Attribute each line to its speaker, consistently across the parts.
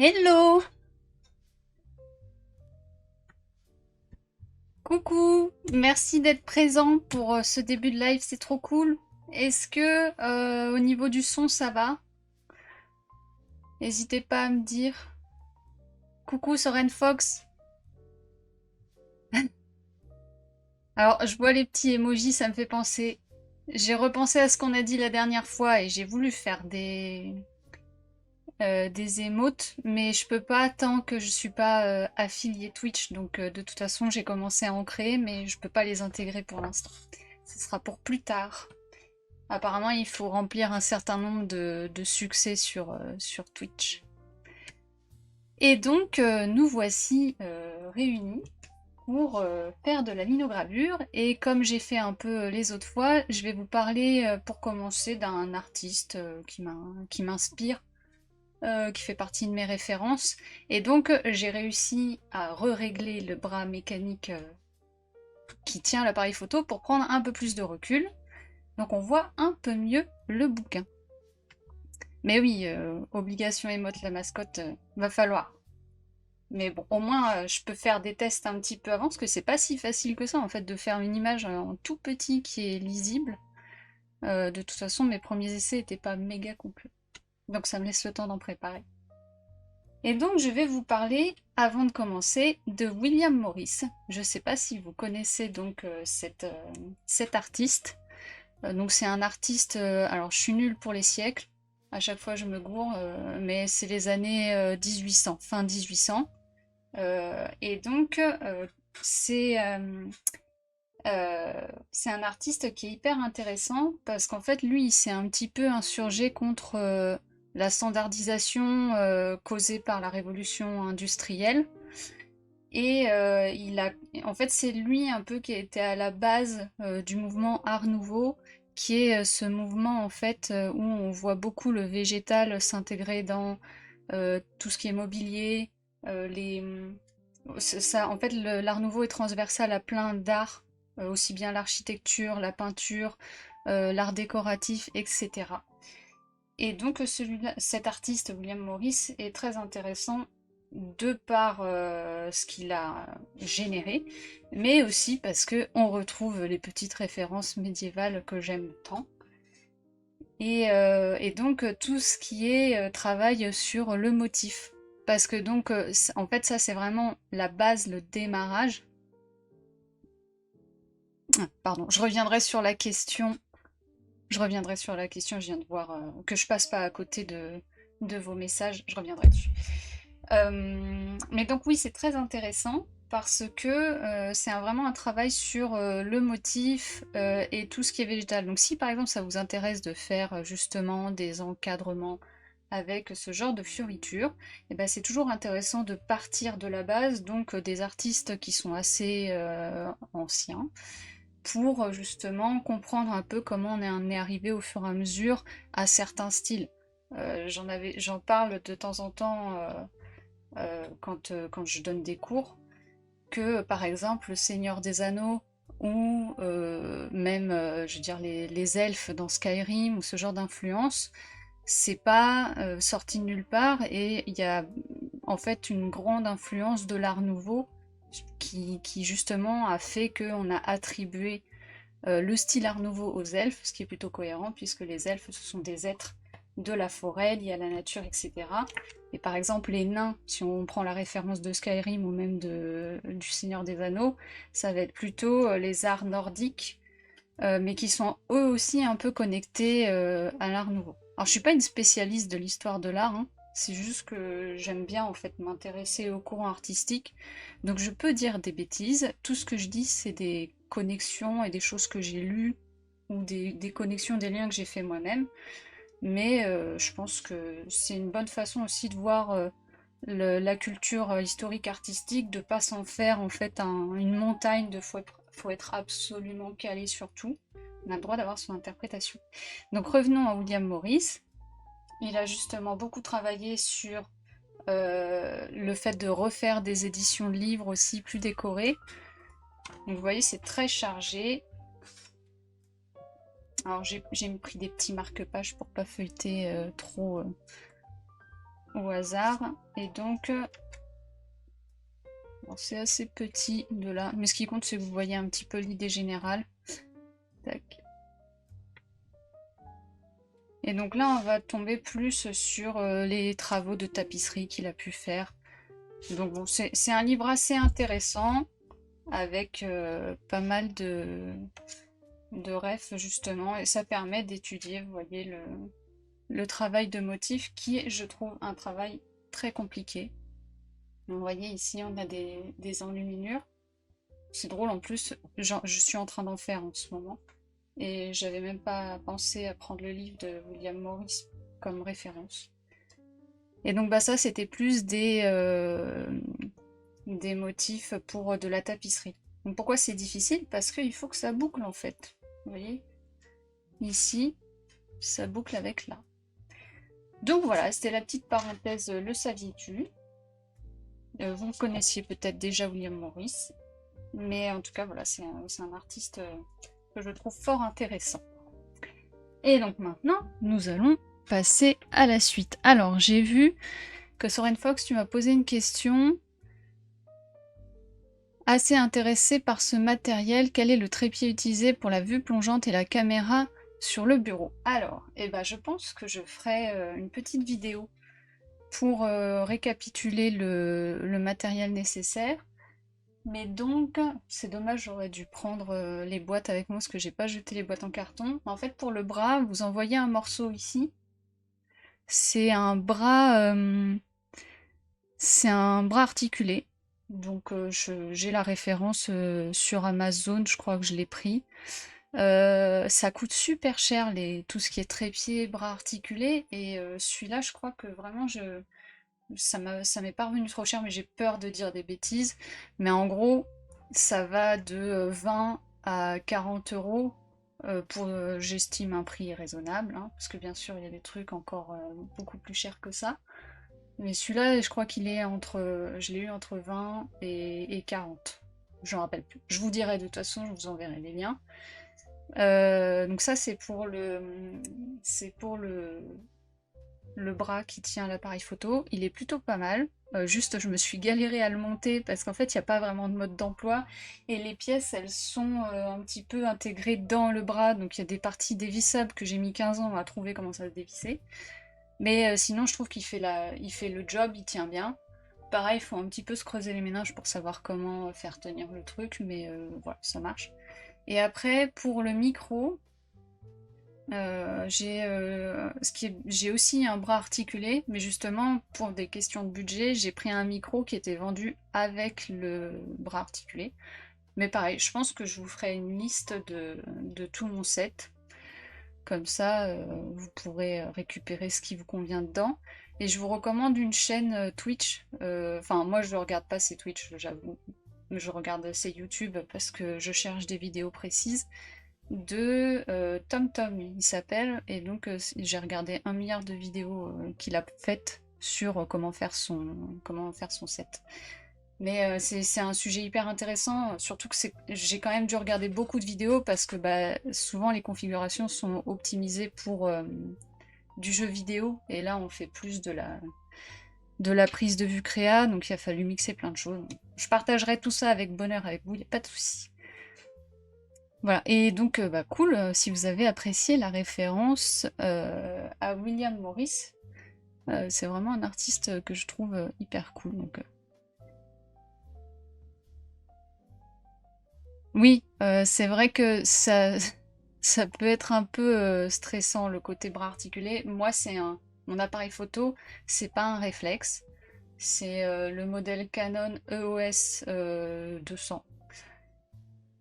Speaker 1: Hello! Coucou! Merci d'être présent pour ce début de live, c'est trop cool. Est-ce que au niveau du son ça va? N'hésitez pas à me dire. Coucou Soren Fox. Alors je vois les petits emojis, ça me fait penser. J'ai repensé à ce qu'on a dit la dernière fois et j'ai voulu faire des émotes, mais je peux pas tant que je suis pas affiliée Twitch, donc de toute façon j'ai commencé à en créer, mais je peux pas les intégrer pour l'instant. Ce sera pour plus tard. Apparemment, il faut remplir un certain nombre de succès sur Twitch. Et donc, nous voici réunis pour faire de la linogravure. Et comme j'ai fait un peu les autres fois, je vais vous parler pour commencer d'un artiste qui m'inspire, qui fait partie de mes références. Et donc, j'ai réussi à régler le bras mécanique qui tient l'appareil photo pour prendre un peu plus de recul. Donc on voit un peu mieux le bouquin. Mais oui, obligation émote la mascotte, va falloir. Mais bon, au moins, je peux faire des tests un petit peu avant, parce que c'est pas si facile que ça, en fait, de faire une image en tout petit qui est lisible. De toute façon, mes premiers essais étaient pas méga complets. Donc ça me laisse le temps d'en préparer. Et donc, je vais vous parler, avant de commencer, de William Morris. Je sais pas si vous connaissez donc cet artiste. Donc c'est un artiste, alors je suis nulle pour les siècles, à chaque fois je me gourre, mais c'est les années 1800, fin 1800. Et donc c'est un artiste qui est hyper intéressant parce qu'en fait lui il s'est un petit peu insurgé contre la standardisation causée par la révolution industrielle. Et en fait, c'est lui un peu qui était à la base du mouvement Art Nouveau, qui est ce mouvement en fait où on voit beaucoup le végétal s'intégrer dans tout ce qui est mobilier, ça, en fait, l'Art Nouveau est transversal à plein d'arts, aussi bien l'architecture, la peinture, l'art décoratif, etc. Et donc cet artiste, William Morris, est très intéressant de par ce qu'il a généré, mais aussi parce que on retrouve les petites références médiévales que j'aime tant. Et donc tout ce qui est travail sur le motif. Parce que donc, en fait, ça c'est vraiment la base, le démarrage. Ah, pardon, je reviendrai sur la question. Je reviendrai sur la question, je viens de voir que je passe pas à côté de vos messages, je reviendrai dessus. Mais donc oui, c'est très intéressant parce que c'est vraiment un travail sur le motif et tout ce qui est végétal. Donc si par exemple ça vous intéresse de faire justement des encadrements avec ce genre de fioritures, et ben c'est toujours intéressant de partir de la base, donc des artistes qui sont assez anciens, pour justement comprendre un peu comment on est arrivé au fur et à mesure à certains styles. J'en parle de temps en temps quand je donne des cours, que par exemple le Seigneur des Anneaux ou même je veux dire les elfes dans Skyrim ou ce genre d'influence, c'est pas sorti de nulle part et il y a en fait une grande influence de l'Art Nouveau qui justement a fait qu'on a attribué le style Art Nouveau aux elfes, ce qui est plutôt cohérent puisque les elfes ce sont des êtres de la forêt, liés à la nature, etc. Et par exemple les nains, si on prend la référence de Skyrim ou même du Seigneur des Anneaux, ça va être plutôt les arts nordiques, mais qui sont eux aussi un peu connectés à l'Art Nouveau. Alors je suis pas une spécialiste de l'histoire de l'art, hein, c'est juste que j'aime bien en fait m'intéresser au courant artistique, donc je peux dire des bêtises. Tout ce que je dis c'est des connexions et des choses que j'ai lues ou des connexions, des liens que j'ai fait moi-même. Mais je pense que c'est une bonne façon aussi de voir la culture historique artistique, de pas s'en faire en fait une montagne de faut être absolument calé sur tout. On a le droit d'avoir son interprétation. Donc revenons à William Morris. Il a justement beaucoup travaillé sur le fait de refaire des éditions de livres aussi plus décorées. Donc vous voyez, c'est très chargé. Alors j'ai pris des petits marque-pages pour pas feuilleter trop. au hasard. Et donc, bon, c'est assez petit de là. Mais ce qui compte, c'est que vous voyez un petit peu l'idée générale. Tac. Et donc là, on va tomber plus sur les travaux de tapisserie qu'il a pu faire. Donc bon, c'est un livre assez intéressant, avec pas mal de refs justement, et ça permet d'étudier, vous voyez, le travail de motif qui est, je trouve, un travail très compliqué. Donc, vous voyez ici, on a des enluminures. C'est drôle, en plus, je suis en train d'en faire en ce moment. Et j'avais même pas pensé à prendre le livre de William Morris comme référence. Et donc bah ça, c'était plus des motifs pour de la tapisserie. Donc pourquoi c'est difficile? Parce qu'il faut que ça boucle en fait. Vous voyez? Ici, ça boucle avec là. Donc voilà, c'était la petite parenthèse, le saviez-tu? Vous connaissiez peut-être déjà William Morris, mais en tout cas voilà, c'est un artiste que je trouve fort intéressant. Et donc maintenant, nous allons passer à la suite. Alors j'ai vu que Soren Fox, tu m'as posé une question. Assez intéressé par ce matériel, quel est le trépied utilisé pour la vue plongeante et la caméra sur le bureau? Alors, je pense que je ferai une petite vidéo pour récapituler le matériel nécessaire. Mais donc, c'est dommage, j'aurais dû prendre les boîtes avec moi parce que j'ai pas jeté les boîtes en carton. En fait, pour le bras, vous en voyez un morceau ici. C'est un bras articulé. Donc j'ai la référence sur Amazon, je crois que je l'ai pris. Ça coûte super cher tout ce qui est trépied, bras articulés. Et celui-là, je crois que vraiment ça m'est pas revenu trop cher, mais j'ai peur de dire des bêtises. Mais en gros, ça va de 20 à 40 euros. J'estime un prix raisonnable, hein, parce que bien sûr il y a des trucs encore beaucoup plus chers que ça. Mais celui-là, je crois qu'il est je l'ai eu entre 20 et 40. Je me rappelle plus. Je vous dirai de toute façon, je vous enverrai les liens. Donc ça, c'est pour le bras qui tient l'appareil photo. Il est plutôt pas mal. Juste, je me suis galérée à le monter parce qu'en fait, il n'y a pas vraiment de mode d'emploi. Et les pièces, elles sont un petit peu intégrées dans le bras. Donc il y a des parties dévissables que j'ai mis 15 ans à trouver comment ça se dévissait. Mais sinon, je trouve il fait le job, il tient bien. Pareil, il faut un petit peu se creuser les méninges pour savoir comment faire tenir le truc, mais voilà, ça marche. Et après, pour le micro, j'ai aussi un bras articulé, mais justement, pour des questions de budget, j'ai pris un micro qui était vendu avec le bras articulé. Mais pareil, je pense que je vous ferai une liste de tout mon set. Comme ça, vous pourrez récupérer ce qui vous convient dedans. Et je vous recommande une chaîne Twitch. Enfin, moi, je ne regarde pas ces Twitch, j'avoue. Je regarde ces YouTube parce que je cherche des vidéos précises de TomTom, il s'appelle. Et donc, j'ai regardé 1 milliard de vidéos qu'il a faites sur comment faire son set. Mais c'est un sujet hyper intéressant, surtout que j'ai quand même dû regarder beaucoup de vidéos parce que souvent les configurations sont optimisées pour du jeu vidéo et là on fait plus de la prise de vue créa, donc il a fallu mixer plein de choses. Je partagerai tout ça avec bonheur avec vous, il n'y a pas de souci. Voilà, et donc cool si vous avez apprécié la référence à William Morris. C'est vraiment un artiste que je trouve hyper cool. Donc, oui, c'est vrai que ça peut être un peu stressant le côté bras articulé. Moi, mon appareil photo, c'est pas un réflexe. C'est le modèle Canon EOS 200.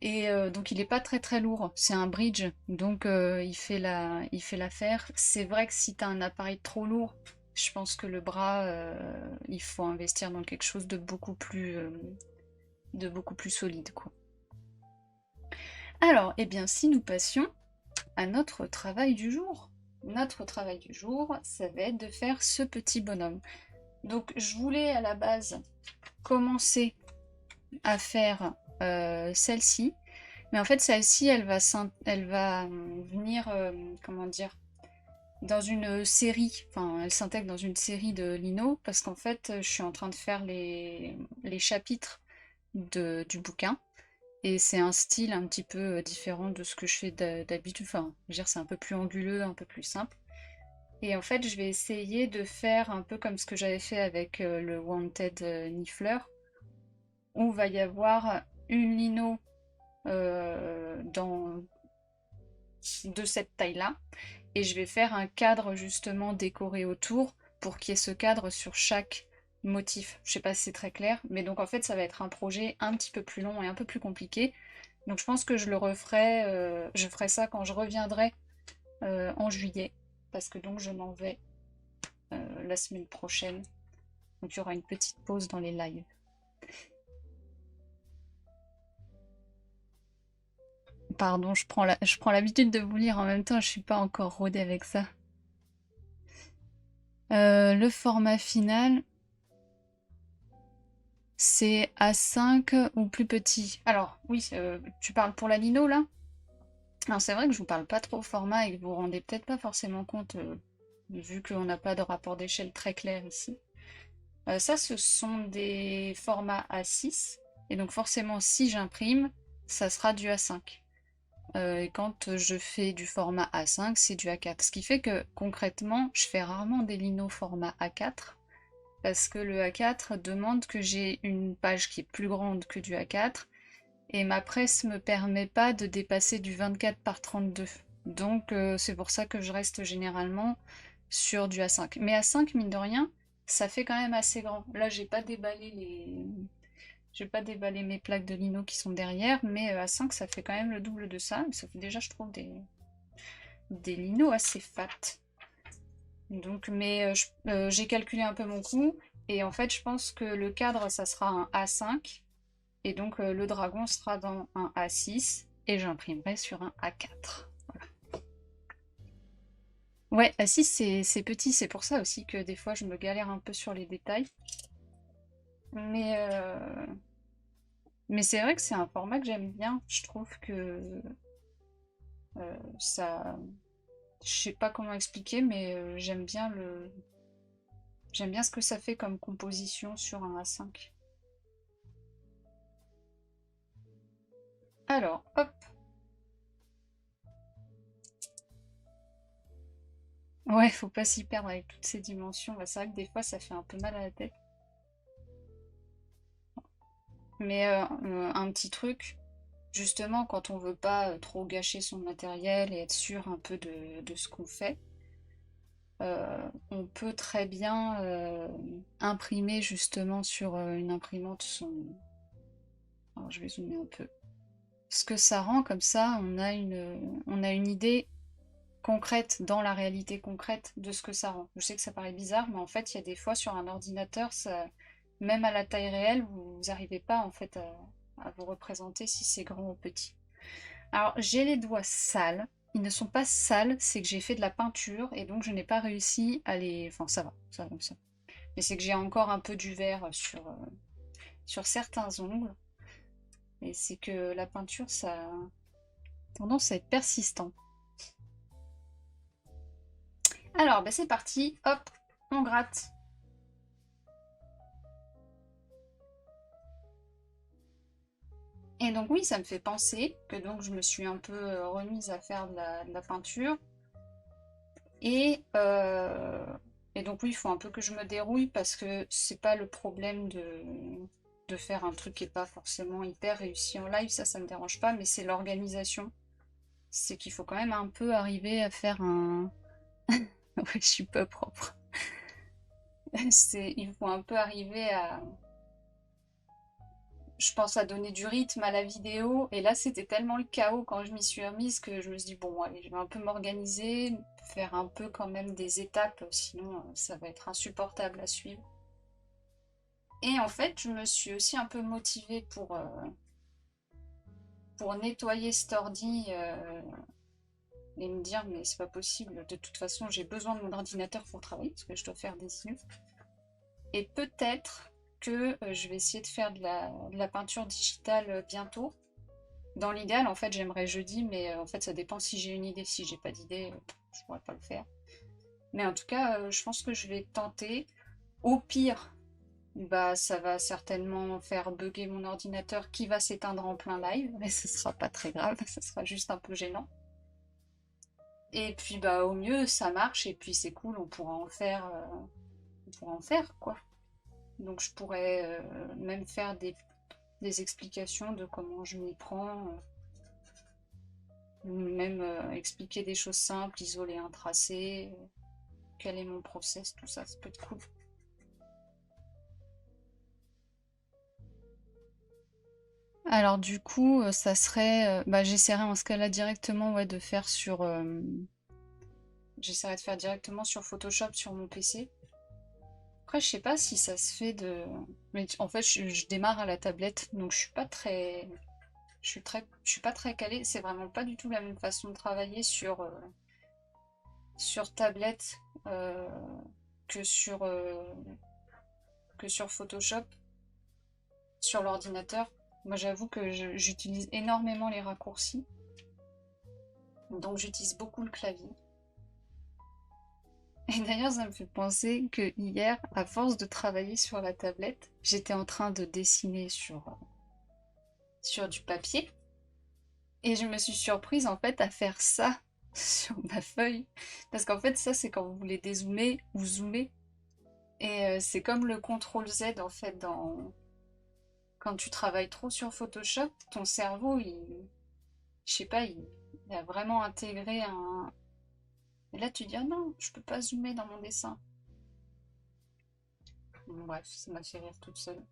Speaker 1: Et donc il est pas très très lourd. C'est un bridge, donc il fait l'affaire. C'est vrai que si tu as un appareil trop lourd, je pense que le bras, il faut investir dans quelque chose de beaucoup plus solide, quoi. Alors, eh bien, si nous passions à notre travail du jour. Notre travail du jour, ça va être de faire ce petit bonhomme. Donc, je voulais à la base commencer à faire celle-ci. Mais en fait, celle-ci, elle va venir, comment dire, dans une série, enfin elle s'intègre dans une série de lino, parce qu'en fait je suis en train de faire les chapitres du bouquin, et c'est un style un petit peu différent de ce que je fais d'habitude, enfin je veux dire c'est un peu plus anguleux, un peu plus simple. Et en fait je vais essayer de faire un peu comme ce que j'avais fait avec le Wanted Nifleur, où il va y avoir une lino dans de cette taille-là, et je vais faire un cadre justement décoré autour pour qu'il y ait ce cadre sur chaque motif. Je sais pas si c'est très clair, mais donc en fait ça va être un projet un petit peu plus long et un peu plus compliqué. Donc je pense que je le referai, je ferai ça quand je reviendrai en juillet, parce que donc je m'en vais la semaine prochaine. Donc il y aura une petite pause dans les lives. Pardon, je prends l'habitude de vous lire en même temps, je suis pas encore rodée avec ça. Le format final, c'est A5 ou plus petit. Alors, oui, tu parles pour la lino là? Alors, c'est vrai que je vous parle pas trop format et que vous vous rendez peut-être pas forcément compte, vu qu'on n'a pas de rapport d'échelle très clair ici. Ça, ce sont des formats A6. Et donc, forcément, si j'imprime, ça sera du A5. Et quand je fais du format A5, c'est du A4. Ce qui fait que concrètement, je fais rarement des linos format A4 parce que le A4 demande que j'ai une page qui est plus grande que du A4 et ma presse me permet pas de dépasser du 24 par 32. Donc c'est pour ça que je reste généralement sur du A5. Mais A5, mine de rien, ça fait quand même assez grand. Là, j'ai pas déballé mes plaques de lino qui sont derrière, mais A5, ça fait quand même le double de ça. Ça fait déjà, je trouve, des linos assez fat. Donc, mais j'ai calculé un peu mon coût, et en fait, je pense que le cadre, ça sera un A5, et donc le dragon sera dans un A6, et j'imprimerai sur un A4. Ouais, A6, c'est petit, c'est pour ça aussi que des fois, je me galère un peu sur les détails. Mais, euh, mais c'est vrai que c'est un format que j'aime bien. Je trouve que ça... Je sais pas comment expliquer, mais j'aime bien ce que ça fait comme composition sur un A5. Alors, hop. Ouais, faut pas s'y perdre avec toutes ces dimensions. Bah, c'est vrai que des fois, ça fait un peu mal à la tête. Mais un petit truc, justement, quand on veut pas trop gâcher son matériel et être sûr un peu de ce qu'on fait, on peut très bien imprimer justement sur une imprimante son... Alors, je vais zoomer un peu. Ce que ça rend comme ça, on a une idée concrète, dans la réalité concrète de ce que ça rend. Je sais que ça paraît bizarre, mais en fait, il y a des fois sur un ordinateur, même à la taille réelle, vous n'arrivez pas en fait à vous représenter si c'est grand ou petit. Alors, j'ai les doigts sales. Ils ne sont pas sales, c'est que j'ai fait de la peinture et donc je n'ai pas réussi à les... Enfin, ça va comme ça. Mais c'est que j'ai encore un peu du vert sur certains ongles. Et c'est que la peinture, ça a tendance à être persistant. Alors, bah c'est parti, hop, on gratte. Et donc oui, ça me fait penser que donc je me suis un peu remise à faire de la peinture. Et, euh, et donc oui, il faut un peu que je me dérouille parce que c'est pas le problème de faire un truc qui est pas forcément hyper réussi en live, ça me dérange pas, mais c'est l'organisation. C'est qu'il faut quand même un peu arriver à faire un... Ouais, je suis pas propre. Il faut un peu arriver à, je pense, à donner du rythme à la vidéo. Et là, c'était tellement le chaos quand je m'y suis remise que je me suis dit, bon, allez, je vais un peu m'organiser, faire un peu quand même des étapes, sinon ça va être insupportable à suivre. Et en fait, je me suis aussi un peu motivée pour nettoyer cet ordi et me dire, mais c'est pas possible, de toute façon, j'ai besoin de mon ordinateur pour travailler, parce que je dois faire des sinuses. Et peut-être que je vais essayer de faire de la peinture digitale bientôt. Dans l'idéal, en fait, j'aimerais jeudi, mais en fait, ça dépend si j'ai une idée. Si j'ai pas d'idée, je pourrais pas le faire. Mais en tout cas, je pense que je vais tenter. Au pire, bah ça va certainement faire bugger mon ordinateur qui va s'éteindre en plein live, mais ce sera pas très grave, ce sera juste un peu gênant. Et puis bah au mieux ça marche et puis c'est cool, on pourra en faire quoi. Donc je pourrais même faire des explications de comment je m'y prends, ou même expliquer des choses simples, isoler un tracé, quel est mon process, tout ça, ça peut être cool. Alors du coup, ça serait, bah, j'essaierai en ce cas-là directement, ouais, de faire sur, j'essaierai de faire directement sur Photoshop sur mon PC. Après, je sais pas si ça se fait de, mais en fait, je démarre à la tablette, donc je suis pas très calée. C'est vraiment pas du tout la même façon de travailler sur tablette euh, que sur, euh, que sur Photoshop, sur l'ordinateur. Moi, j'avoue que j'utilise énormément les raccourcis, donc j'utilise beaucoup le clavier. Et d'ailleurs, ça me fait penser que hier, à force de travailler sur la tablette, j'étais en train de dessiner sur du papier et je me suis surprise en fait à faire ça sur ma feuille. Parce qu'en fait, ça, c'est quand vous voulez dézoomer ou zoomer. Et c'est comme le CTRL Z en fait quand tu travailles trop sur Photoshop, ton cerveau, je sais pas, il a vraiment intégré un. Et là, tu dis, ah non, je peux pas zoomer dans mon dessin. Bon, bref, ça m'a fait rire toute seule.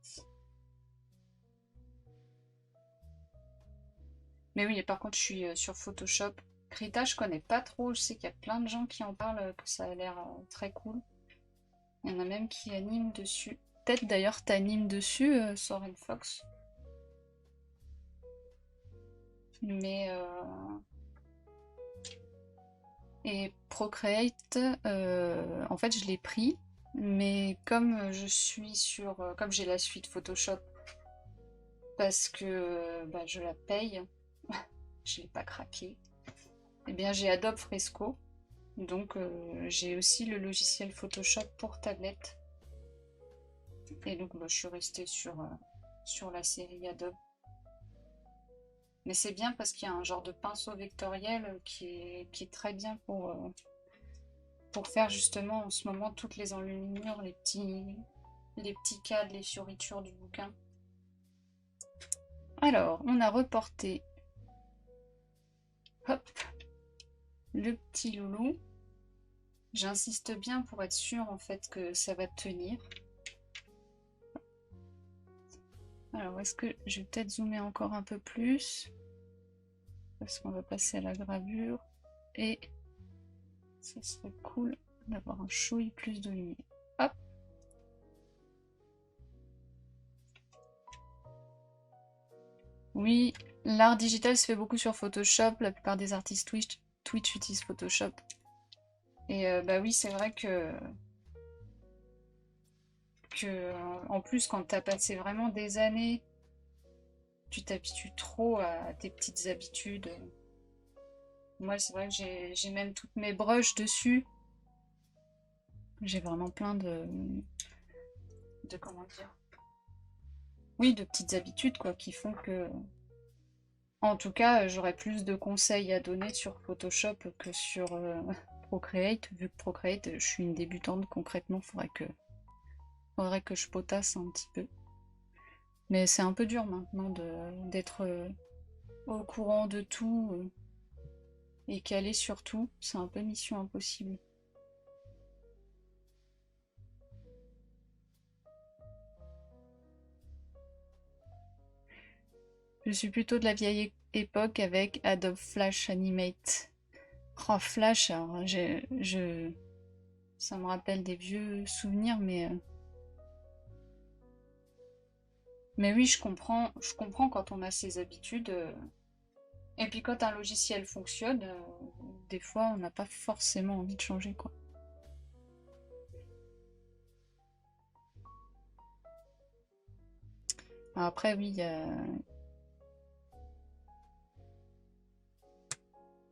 Speaker 1: Mais oui, et par contre, je suis sur Photoshop. Krita, je connais pas trop. Je sais qu'il y a plein de gens qui en parlent, que ça a l'air très cool. Il y en a même qui animent dessus. Peut-être d'ailleurs t'animes dessus, Soren Fox. Mais et Procreate, en fait, je l'ai pris, mais comme je suis sur, comme j'ai la suite Photoshop, parce que bah, je la paye, je l'ai pas craqué. Eh bien, j'ai Adobe Fresco, donc j'ai aussi le logiciel Photoshop pour tablette. Et donc, bah, je suis restée sur la série Adobe. Mais c'est bien parce qu'il y a un genre de pinceau vectoriel qui est très bien pour faire justement en ce moment toutes les enluminures, les petits cadres, les fioritures du bouquin. Alors, on a reporté, hop, le petit loulou. J'insiste bien pour être sûre en fait que ça va tenir. Alors, est-ce que je vais peut-être zoomer encore un peu plus parce qu'on va passer à la gravure et ça serait cool d'avoir un chouille plus de lumière. Hop. Oui, l'art digital se fait beaucoup sur Photoshop. La plupart des artistes Twitch utilisent Photoshop. Et bah oui, c'est vrai en plus, quand t'as passé vraiment des années, tu t'habitues trop à tes petites habitudes. Moi, c'est vrai que j'ai même toutes mes brushes dessus. J'ai vraiment plein de comment dire? Oui, de petites habitudes quoi, qui font que, en tout cas, j'aurais plus de conseils à donner sur Photoshop que sur Procreate. Vu que Procreate, je suis une débutante concrètement, faudrait que je potasse un petit peu. Mais c'est un peu dur maintenant d'être au courant de tout et calé sur tout. C'est un peu mission impossible. Je suis plutôt de la vieille époque avec Adobe Flash Animate. Oh, Flash, alors, ça me rappelle des vieux souvenirs, mais oui, je comprends quand on a ses habitudes. Et puis quand un logiciel fonctionne, des fois, on n'a pas forcément envie de changer, quoi. Après, oui,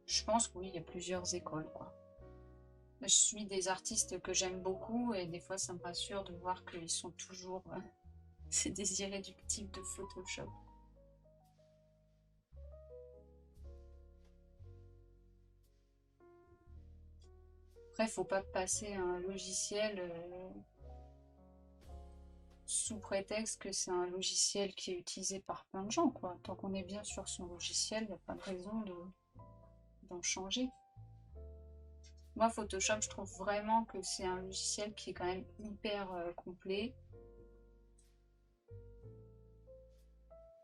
Speaker 1: je pense que oui, il y a plusieurs écoles, quoi. Je suis des artistes que j'aime beaucoup et des fois ça me rassure de voir qu'ils sont toujours c'est des irréductibles de Photoshop. Après, faut pas passer à un logiciel sous prétexte que c'est un logiciel qui est utilisé par plein de gens, quoi. Tant qu'on est bien sur son logiciel, il n'y a pas de raison d'en changer. Moi, Photoshop, je trouve vraiment que c'est un logiciel qui est quand même hyper complet,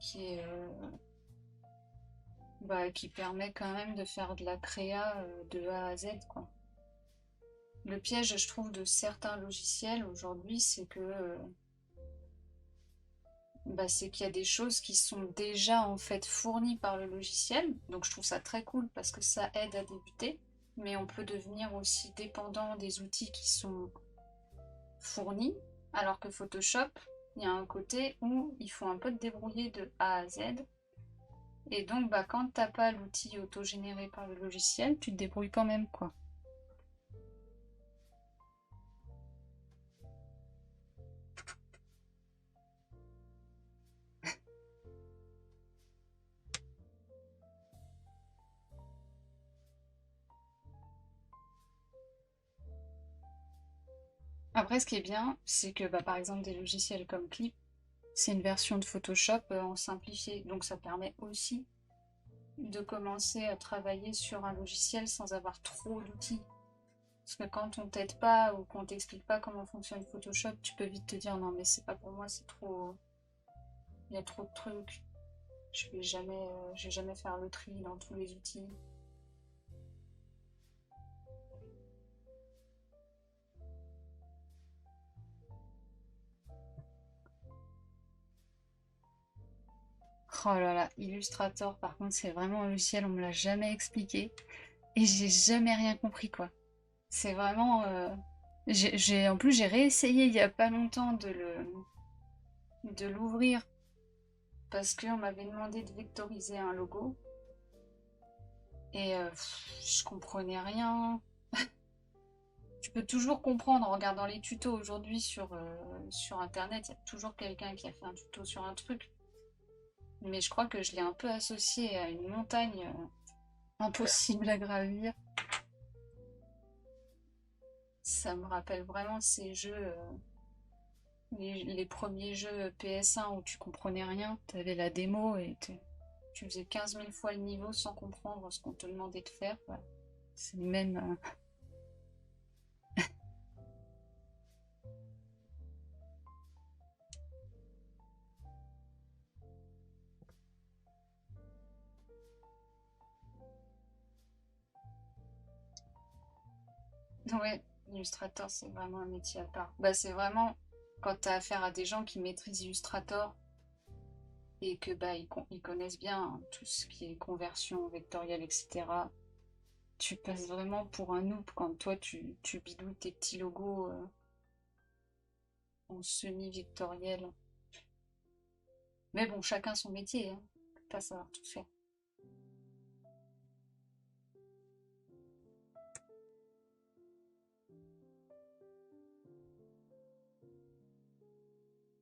Speaker 1: qui est, qui permet quand même de faire de la créa de A à Z, quoi. Le piège, je trouve, de certains logiciels aujourd'hui, c'est que c'est qu'il y a des choses qui sont déjà en fait fournies par le logiciel. Donc je trouve ça très cool parce que ça aide à débuter. Mais on peut devenir aussi dépendant des outils qui sont fournis. Alors que Photoshop, il y a un côté où il faut un peu te débrouiller de A à Z. Et donc quand t'as pas l'outil auto-généré par le logiciel, tu te débrouilles quand même, quoi. Après, ce qui est bien, c'est que par exemple des logiciels comme Clip, c'est une version de Photoshop en simplifié. Donc ça permet aussi de commencer à travailler sur un logiciel sans avoir trop d'outils. Parce que quand on t'aide pas ou qu'on t'explique pas comment fonctionne Photoshop, tu peux vite te dire non mais c'est pas pour moi, c'est trop. Il y a trop de trucs. Je vais jamais faire le tri dans tous les outils. Oh là là, Illustrator par contre c'est vraiment un logiciel, on me l'a jamais expliqué et j'ai jamais rien compris quoi. C'est vraiment. En plus j'ai réessayé il y a pas longtemps de l'ouvrir parce qu'on m'avait demandé de vectoriser un logo. Et je comprenais rien. Tu peux toujours comprendre en regardant les tutos aujourd'hui sur internet, il y a toujours quelqu'un qui a fait un tuto sur un truc. Mais je crois que je l'ai un peu associé à une montagne impossible à gravir. Ça me rappelle vraiment ces jeux, les premiers jeux PS1 où tu comprenais rien. Tu avais la démo et tu faisais 15 000 fois le niveau sans comprendre ce qu'on te demandait de faire. Voilà. C'est le même. Ouais, Illustrator, c'est vraiment un métier à part. C'est vraiment quand tu as affaire à des gens qui maîtrisent Illustrator et que ils connaissent bien hein, tout ce qui est conversion vectorielle, etc. Tu passes vraiment pour un noob quand toi tu bidouilles tes petits logos en semi-vectoriel. Mais bon, chacun son métier, hein. On peut pas savoir tout faire.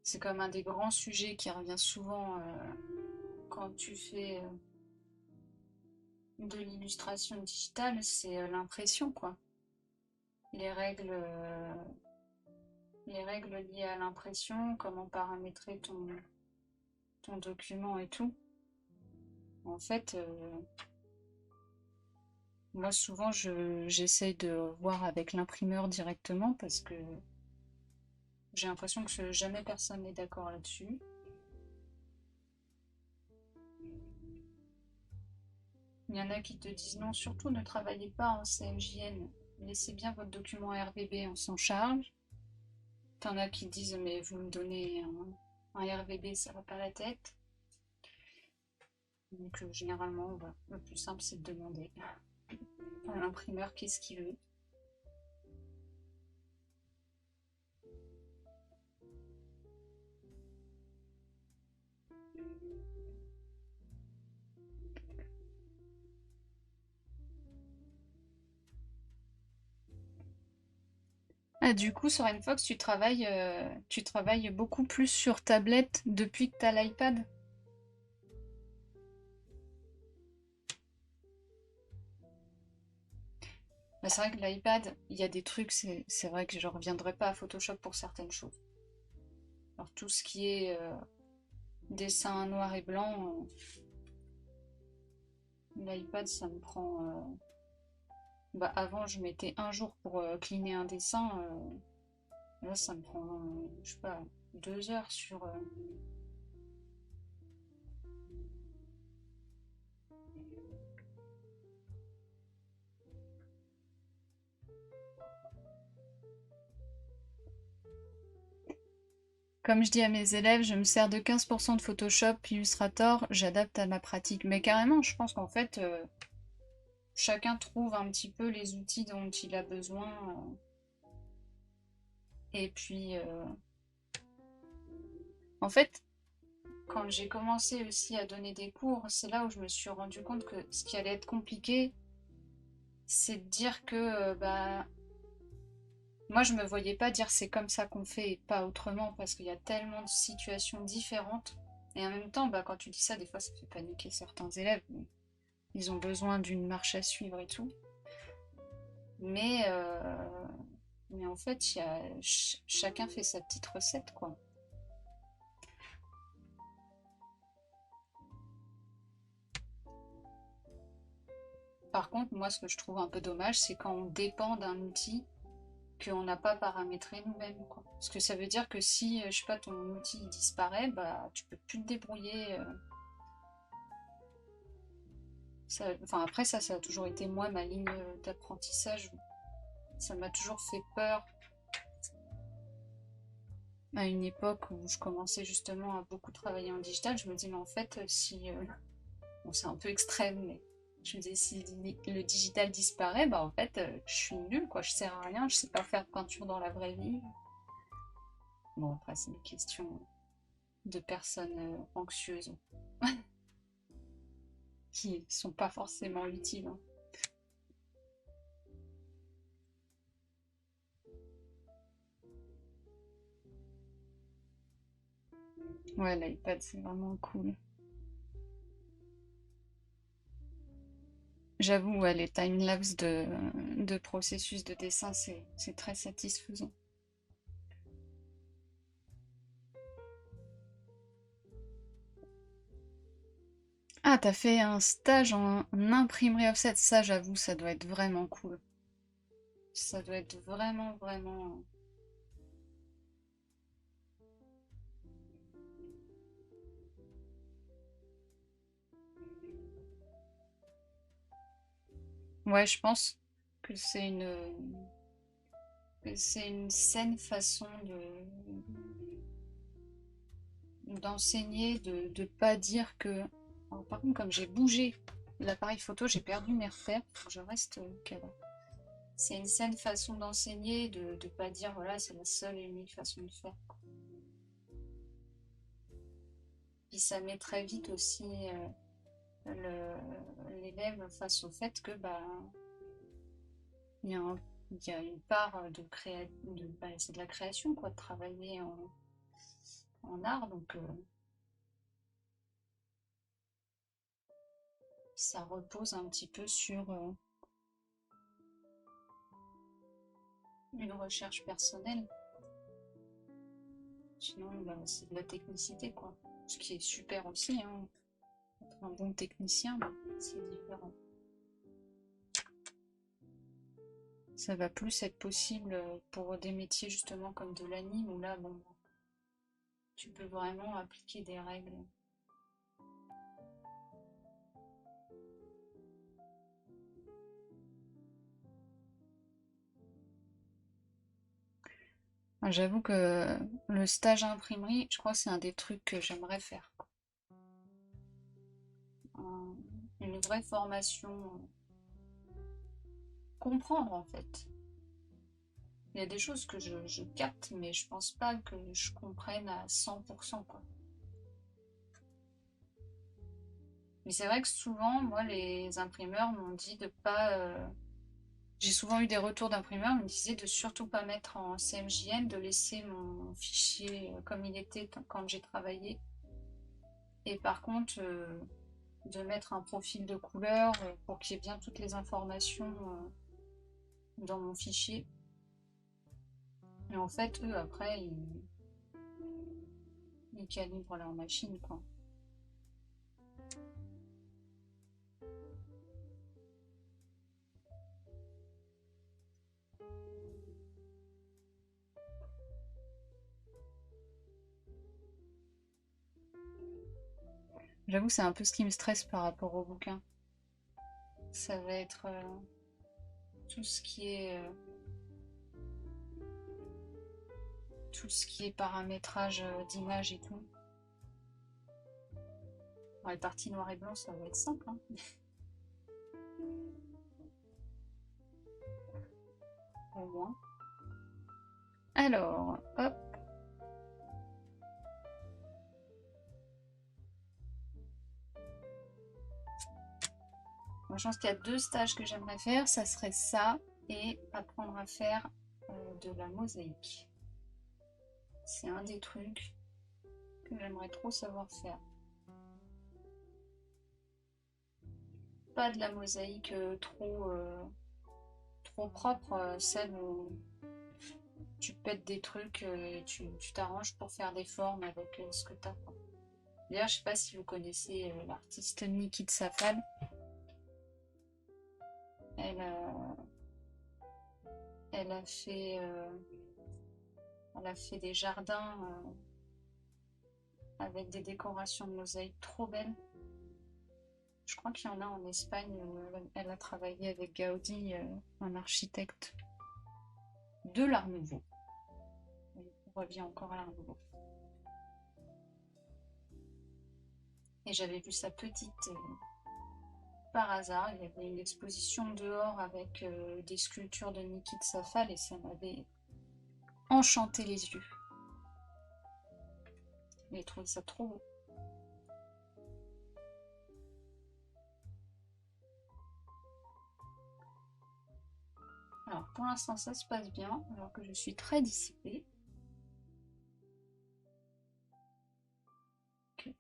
Speaker 1: C'est comme un des grands sujets qui revient souvent quand tu fais de l'illustration digitale, c'est l'impression, quoi. Les règles, euh, les règles liées à l'impression, comment paramétrer ton document et tout. En fait, moi souvent j'essaye de voir avec l'imprimeur directement parce que j'ai l'impression que jamais personne n'est d'accord là-dessus. Il y en a qui te disent non, surtout ne travaillez pas en CMJN, laissez bien votre document RVB, on s'en charge. T'en as qui disent mais vous me donnez un RVB, ça va pas la tête. Donc généralement, le plus simple c'est de demander à l'imprimeur qu'est-ce qu'il veut. Ah, du coup, sur Enfox, tu travailles beaucoup plus sur tablette depuis que tu as l'iPad? Bah, c'est vrai que l'iPad, il y a des trucs, c'est vrai que je ne reviendrai pas à Photoshop pour certaines choses. Alors, tout ce qui est dessin noir et blanc, l'iPad, ça me prend. Bah, avant, je mettais un jour pour cleaner un dessin. Là, ça me prend, je sais pas, 2 heures sur. Comme je dis à mes élèves, je me sers de 15% de Photoshop, Illustrator, j'adapte à ma pratique. Mais carrément, je pense qu'en fait, chacun trouve un petit peu les outils dont il a besoin. Et puis, en fait, quand j'ai commencé aussi à donner des cours, c'est là où je me suis rendu compte que ce qui allait être compliqué, c'est de dire que bah, moi, je me voyais pas dire c'est comme ça qu'on fait et pas autrement, parce qu'il y a tellement de situations différentes. Et en même temps, bah, quand tu dis ça, des fois, ça fait paniquer certains élèves. Ils ont besoin d'une marche à suivre et tout. Mais, euh, mais en fait, chacun fait sa petite recette, quoi. Par contre, moi, ce que je trouve un peu dommage, c'est quand on dépend d'un outil qu'on n'a pas paramétré nous-mêmes, quoi. Parce que ça veut dire que si, je sais pas, ton outil disparaît, bah, tu peux plus te débrouiller. Enfin, après, ça a toujours été moi, ma ligne d'apprentissage. Ça m'a toujours fait peur à une époque où je commençais justement à beaucoup travailler en digital. Je me dis, mais en fait, si bon, c'est un peu extrême, mais je me disais, si le digital disparaît, bah en fait, je suis nulle, quoi. Je sers à rien, je sais pas faire de peinture dans la vraie vie. Bon, après, c'est une question de personnes anxieuses qui sont pas forcément utiles, hein. Ouais, l'iPad, c'est vraiment cool. J'avoue, ouais, les timelapses de processus de dessin, c'est très satisfaisant. Ah, t'as fait un stage en imprimerie offset, ça, j'avoue, ça doit être vraiment cool. Ça doit être vraiment, vraiment. Ouais, je pense que c'est une saine façon d'enseigner, de pas dire que. Alors, par contre, comme j'ai bougé l'appareil photo, j'ai perdu mes repères. Faut que je reste cadre. C'est une saine façon d'enseigner, de pas dire voilà, c'est la seule et unique façon de faire. Puis ça met très vite aussi l'élève face au fait que bah il y a, il y a une part bah, c'est de la création quoi, de travailler en art, donc ça repose un petit peu sur une recherche personnelle. Sinon, bah, c'est de la technicité quoi. Ce qui est super aussi, hein. Être un bon technicien, mais c'est différent. Ça va plus être possible pour des métiers justement comme de l'anime où là, bon, tu peux vraiment appliquer des règles. Ah, j'avoue que le stage imprimerie, je crois que c'est un des trucs que j'aimerais faire. Une vraie formation, comprendre en fait. Il y a des choses que je capte, mais je pense pas que je comprenne à 100% quoi. Mais c'est vrai que souvent, moi, les imprimeurs m'ont dit de pas J'ai souvent eu des retours d'imprimeurs, ils me disaient de surtout pas mettre en CMJN, de laisser mon fichier comme il était quand j'ai travaillé. Et par contre, de mettre un profil de couleur pour qu'il y ait bien toutes les informations dans mon fichier. Et en fait, eux, après, ils calibrent leur machine, quoi. J'avoue, c'est un peu ce qui me stresse par rapport au bouquin. Ça va être tout ce qui est tout ce qui est paramétrage d'image et tout. Dans les parties noir et blanc, ça va être simple, hein. Au moins. Alors, hop. Moi, je pense qu'il y a 2 stages que j'aimerais faire. Ça serait ça et apprendre à faire de la mosaïque. C'est un des trucs que j'aimerais trop savoir faire. Pas de la mosaïque trop propre, celle où tu pètes des trucs et tu t'arranges pour faire des formes avec ce que t'as. D'ailleurs, je sais pas si vous connaissez l'artiste Niki Tsafal. Elle, elle a fait, elle a fait des jardins avec des décorations de mosaïque trop belles. Je crois qu'il y en a en Espagne où elle a travaillé avec Gaudi, un architecte de l'Art Nouveau. On revient encore à l'Art Nouveau. Et j'avais vu sa petite par hasard. Il y avait une exposition dehors avec des sculptures de Niki Tsafal et ça m'avait enchanté les yeux. J'ai trouvé ça trop beau. Alors pour l'instant ça se passe bien, alors que je suis très dissipée. Okay.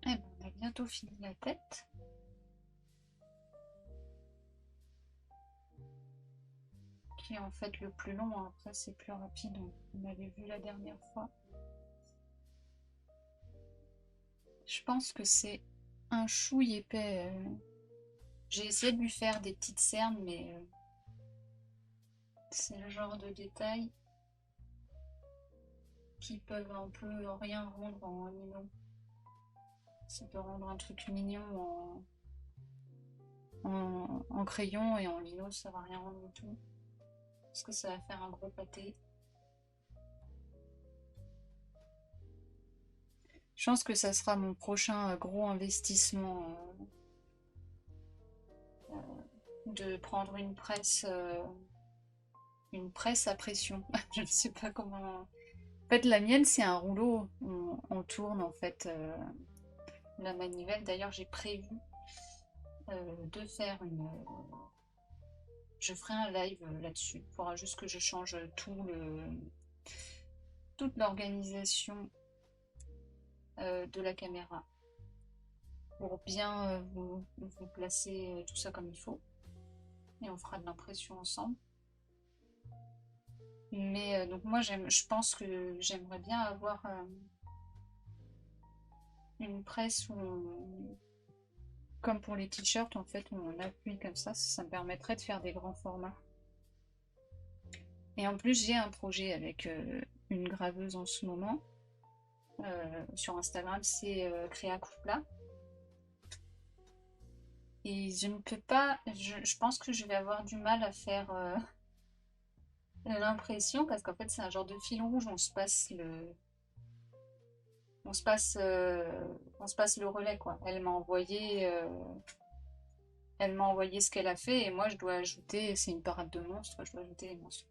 Speaker 1: Eh ben, on a bientôt fini la tête. Qui est en fait le plus long, hein. Après c'est plus rapide, on avait vu la dernière fois. Je pense que c'est un chouille épais. J'ai essayé de lui faire des petites cernes, mais c'est le genre de détails qui peuvent un peu rien rendre en lino. Ça peut rendre un truc mignon en crayon et en lino, ça va rien rendre du tout. Parce que ça va faire un gros pâté. Je pense que ça sera mon prochain gros investissement de prendre une presse à pression. Je ne sais pas comment. En fait, la mienne, c'est un rouleau. On tourne en fait la manivelle. D'ailleurs, j'ai prévu de faire une. Je ferai un live là-dessus. Il faudra juste que je change toute l'organisation de la caméra pour bien vous placer tout ça comme il faut. Et on fera de l'impression ensemble. Mais donc moi, je pense que j'aimerais bien avoir une presse où comme pour les t-shirts, en fait, on appuie comme ça me permettrait de faire des grands formats. Et en plus, j'ai un projet avec une graveuse en ce moment. Sur Instagram, c'est Créa Coupla. Et je ne peux pas, je pense que je vais avoir du mal à faire l'impression, parce qu'en fait, c'est un genre de fil rouge, on se passe, on se passe le relais, quoi. Elle m'a envoyé ce qu'elle a fait, et moi, je dois ajouter, c'est une parade de monstres, je dois ajouter les monstres.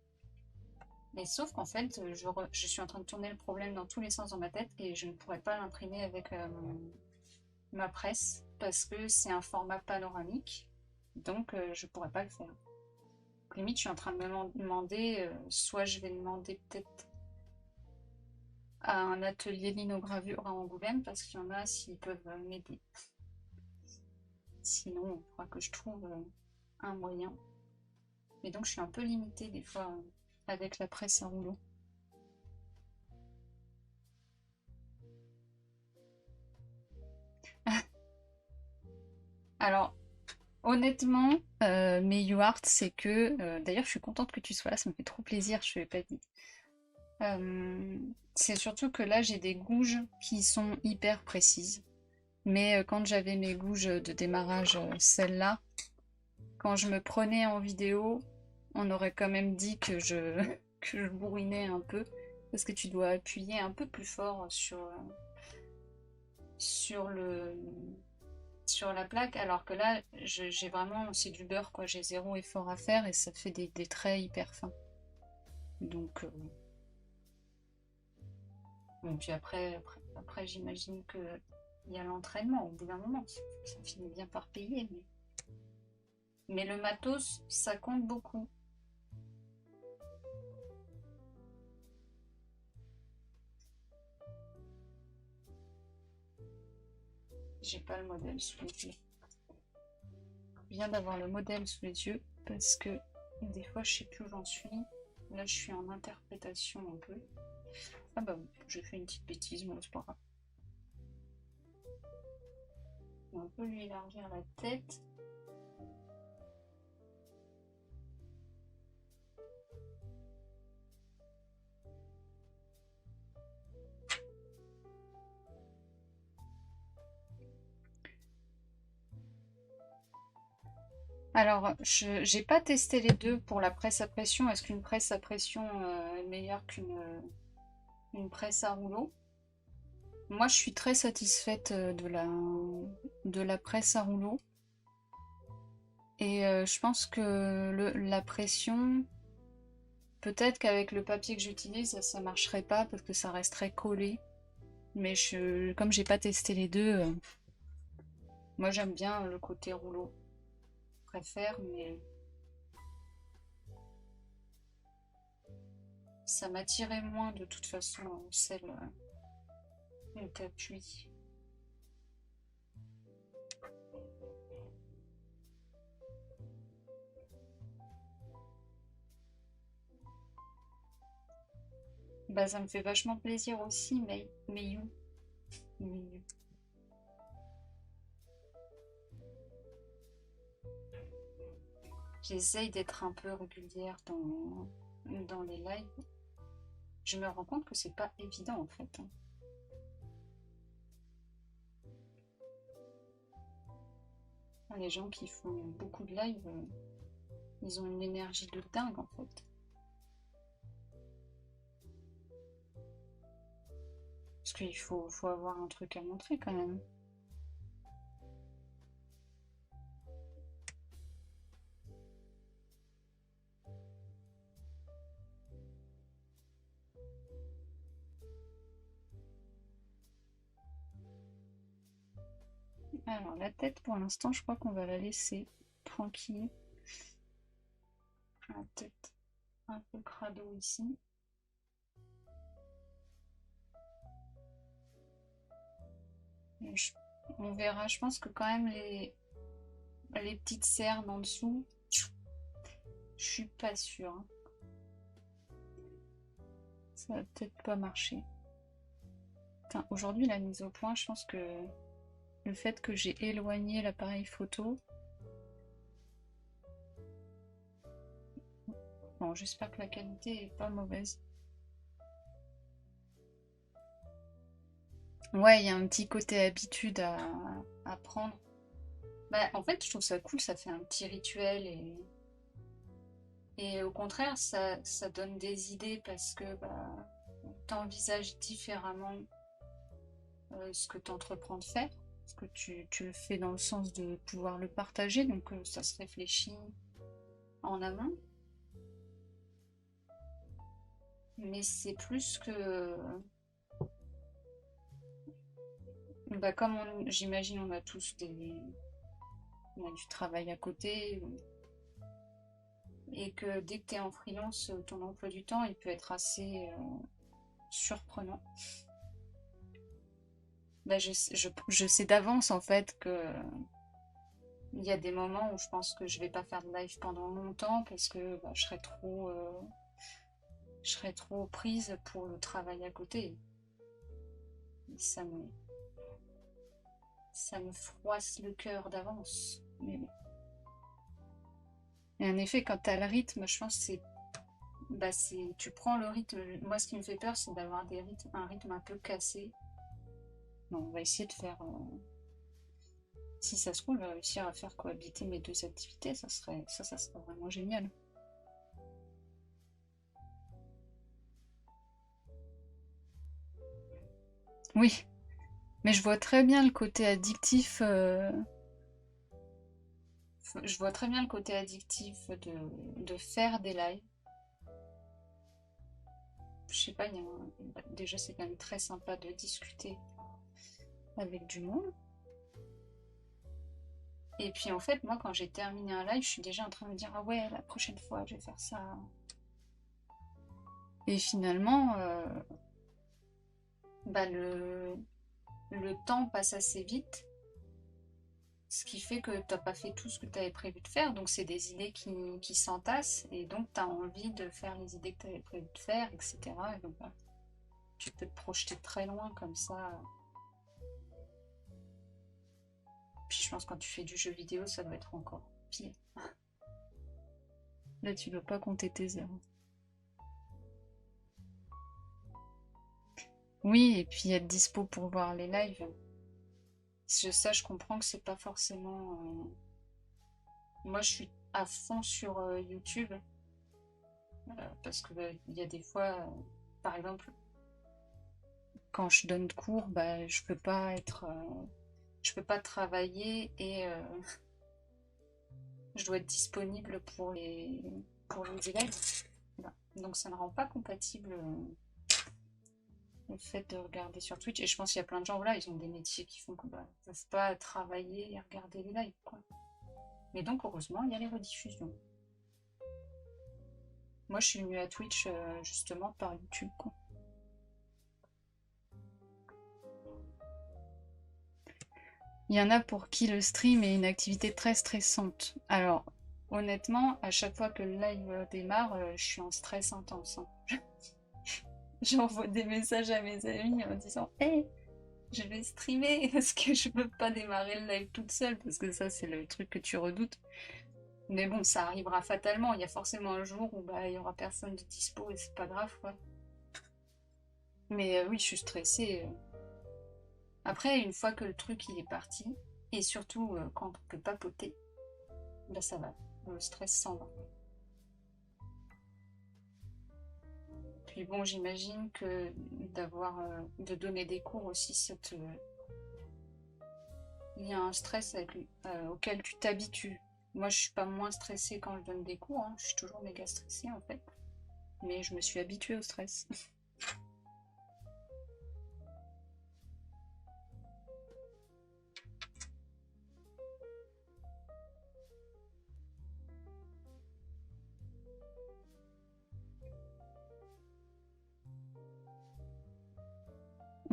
Speaker 1: Mais sauf qu'en fait, je suis en train de tourner le problème dans tous les sens dans ma tête, et je ne pourrais pas l'imprimer avec ma presse, parce que c'est un format panoramique, donc je pourrais pas le faire. Limite, je suis en train de me demander, soit je vais demander peut-être à un atelier linogravure à Angoulême, parce qu'il y en a s'ils peuvent m'aider. Sinon, il faudra que je trouve un moyen. Mais donc, je suis un peu limitée des fois avec la presse à rouleau. Alors, honnêtement, mes UART, c'est que... d'ailleurs, je suis contente que tu sois là, ça me fait trop plaisir, je ne l'ai pas dit. C'est surtout que là, j'ai des gouges qui sont hyper précises. Mais quand j'avais mes gouges de démarrage, celles-là, quand je me prenais en vidéo, on aurait quand même dit que que je bourrinais un peu. Parce que tu dois appuyer un peu plus fort sur le, sur la plaque. Alors que là, j'ai vraiment, c'est du beurre, quoi. J'ai zéro effort à faire et ça fait des traits hyper fins. Donc, bon, puis après j'imagine que il y a l'entraînement au bout d'un moment. Ça finit bien par payer. Mais le matos, ça compte beaucoup. J'ai pas le modèle sous les yeux. Je viens d'avoir le modèle sous les yeux parce que des fois je sais plus où j'en suis. Là je suis en interprétation un peu. Ah bah j'ai fait une petite bêtise, mais c'est pas grave. On peut lui élargir la tête. Alors, je j'ai pas testé les deux pour la presse à pression. Est-ce qu'une presse à pression est meilleure qu'une presse à rouleau? Moi, je suis très satisfaite de la presse à rouleau. Et je pense que la pression, peut-être qu'avec le papier que j'utilise, ça marcherait pas parce que ça resterait collé. Mais comme j'ai pas testé les deux, moi j'aime bien le côté rouleau. Je préfère, mais ça m'attirait moins de toute façon celle où t'appuies. Bah ça me fait vachement plaisir aussi, mais you. J'essaye d'être un peu régulière dans les lives. Je me rends compte que c'est pas évident en fait, hein. Les gens qui font beaucoup de lives, ils ont une énergie de dingue en fait. Parce qu'il faut avoir un truc à montrer quand même. Alors la tête pour l'instant je crois qu'on va la laisser tranquille. La tête un peu crado ici. On verra, je pense que quand même les petites cernes en dessous, je suis pas sûre, hein. Ça va peut-être pas marcher. Aujourd'hui la mise au point, je pense que le fait que j'ai éloigné l'appareil photo. Bon, j'espère que la qualité est pas mauvaise. Ouais, il y a un petit côté habitude à prendre. Bah, en fait, je trouve ça cool, ça fait un petit rituel et au contraire, ça donne des idées parce que bah, t'envisages différemment ce que tu entreprends de faire. Parce que tu le fais dans le sens de pouvoir le partager, donc ça se réfléchit en amont. Mais c'est plus que, bah, comme j'imagine, on a tous on a du travail à côté, et que dès que tu es en freelance, ton emploi du temps, il peut être assez surprenant. Bah, je sais d'avance en fait que il y a des moments où je pense que je vais pas faire de live pendant longtemps parce que bah, je serais trop prise pour le travail à côté. Et ça me froisse le cœur d'avance. Mais bon. Et en effet, quand tu as le rythme, je pense que bah, tu prends le rythme. Moi, ce qui me fait peur, c'est d'avoir un rythme un peu cassé. Bon, on va essayer de faire. Si ça se trouve, réussir à faire cohabiter mes deux activités, ça serait vraiment génial. Oui, mais je vois très bien le côté addictif. Je vois très bien le côté addictif de faire des lives. Je sais pas, déjà c'est quand même très sympa de discuter avec du monde. Et puis en fait, moi quand j'ai terminé un live, je suis déjà en train de me dire ah ouais, la prochaine fois je vais faire ça. Et finalement, bah le temps passe assez vite, ce qui fait que t'as pas fait tout ce que tu avais prévu de faire, donc c'est des idées qui s'entassent, et donc tu as envie de faire les idées que tu avais prévu de faire, etc. Et donc bah, tu peux te projeter très loin comme ça. Puis je pense que quand tu fais du jeu vidéo, ça doit être encore pire. Là, tu dois pas compter tes heures. Oui, et puis être dispo pour voir les lives. Ça, je comprends que c'est pas forcément. Moi, je suis à fond sur YouTube parce que il y a des fois, par exemple, quand je donne cours, bah, je peux pas travailler et je dois être disponible pour les élèves. Voilà. Donc, ça ne rend pas compatible. Le fait de regarder sur Twitch. Et je pense qu'il y a plein de gens, voilà, ils ont des métiers qui font qu'ils ne peuvent pas travailler et regarder les lives, quoi. Mais donc, heureusement, il y a les rediffusions. Moi, je suis venue à Twitch justement par YouTube, quoi. Il y en a pour qui le stream est une activité très stressante. Alors, honnêtement, à chaque fois que le live démarre, je suis en stress intense, hein. J'envoie des messages à mes amis en disant hey, je vais streamer parce que je peux pas démarrer le live toute seule parce que ça, c'est le truc que tu redoutes. Mais bon, ça arrivera fatalement. Il y a forcément un jour où bah, il y aura personne de dispo et c'est pas grave, quoi. Mais oui, je suis stressée. Après, une fois que le truc il est parti, et surtout quand on peut papoter, bah ça va. Le stress s'en va. Puis bon, j'imagine que de donner des cours aussi, il y a un stress auquel tu t'habitues. Moi, je suis pas moins stressée quand je donne des cours, hein. Je suis toujours méga stressée en fait. Mais je me suis habituée au stress.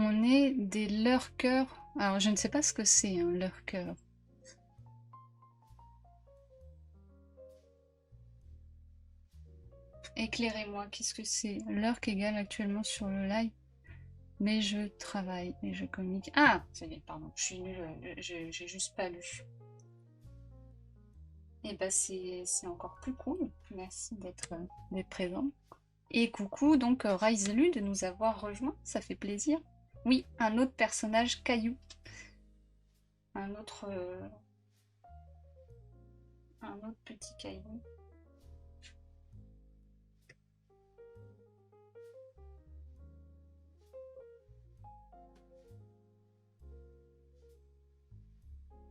Speaker 1: On est des lurkers. Alors, je ne sais pas ce que c'est, un lurker. Éclairez-moi, qu'est-ce que c'est? Lurk égale actuellement sur le live. Mais je travaille et je communique. Ah, ça y est, pardon, je suis nulle, j'ai juste pas lu. Et bah c'est encore plus cool. Merci d'être présent. Et coucou donc Raizelu de nous avoir rejoints, ça fait plaisir. Oui, un autre personnage caillou. Un autre, un autre petit caillou.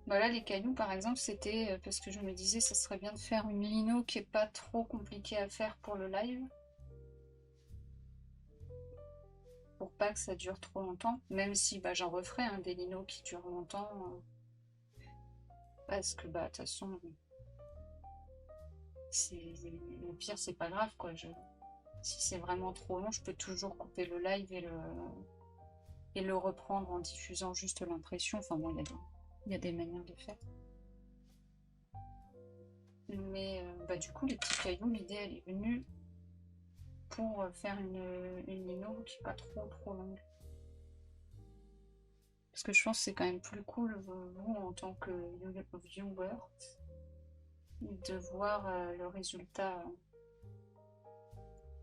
Speaker 1: Voilà, les cailloux par exemple, c'était parce que je me disais ça serait bien de faire une lino qui est pas trop compliquée à faire pour le live. Pour pas que ça dure trop longtemps, même si bah, j'en referai des linos qui durent longtemps. Parce que bah de toute façon, le pire c'est pas grave quoi. Si c'est vraiment trop long, je peux toujours couper le live et le reprendre en diffusant juste l'impression. Enfin bon, il y a des manières de faire. Mais bah, du coup, les petits cailloux, l'idée elle est venue pour faire une lino qui n'est pas trop longue. Parce que je pense que c'est quand même plus cool, vous, en tant que viewer, de voir le résultat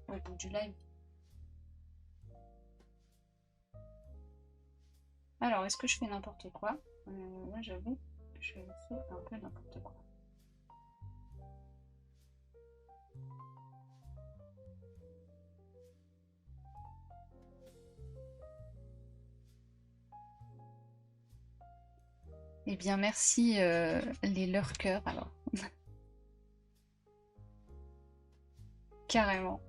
Speaker 1: au bout du live. Alors, est-ce que je fais n'importe quoi? Moi, j'avoue, je fais un peu n'importe quoi. Eh bien, merci les lurkers, alors. Carrément.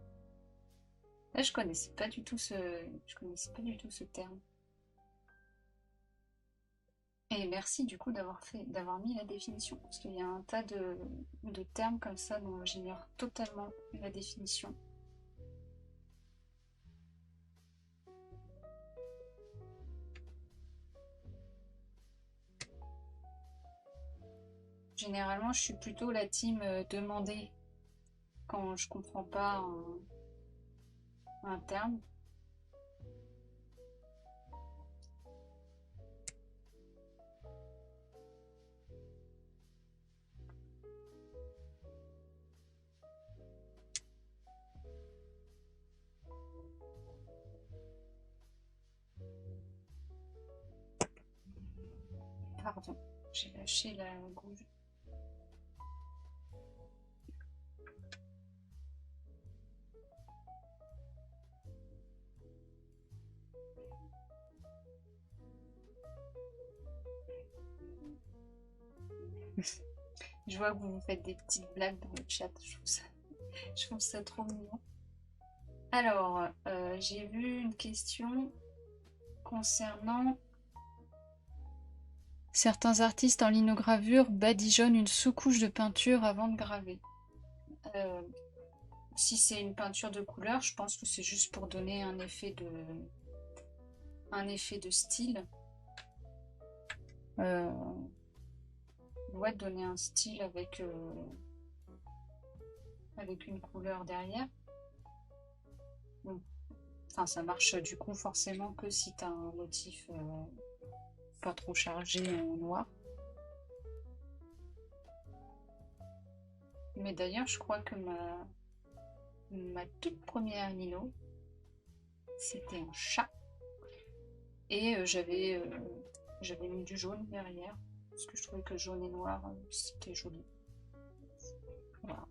Speaker 1: Là, je connaissais pas du tout ce terme. Et merci du coup d'avoir mis la définition, parce qu'il y a un tas de termes comme ça dont j'ignore totalement la définition. Généralement, je suis plutôt la team demander quand je comprends pas un terme. Pardon, j'ai lâché la gouge. Je vois que vous faites des petites blagues dans le chat, je trouve ça trop mignon. Alors, j'ai vu une question concernant certains artistes en linogravure badigeonnent une sous-couche de peinture avant de graver. Si c'est une peinture de couleur, je pense que c'est juste pour donner un effet de style. Ouais, donner un style avec une couleur derrière. Donc, enfin, ça marche du coup forcément que si tu as un motif pas trop chargé en noir. Mais d'ailleurs, je crois que ma toute première lino, c'était un chat. Et j'avais mis du jaune derrière, parce que je trouvais que jaune et noir, c'était joli. Voilà.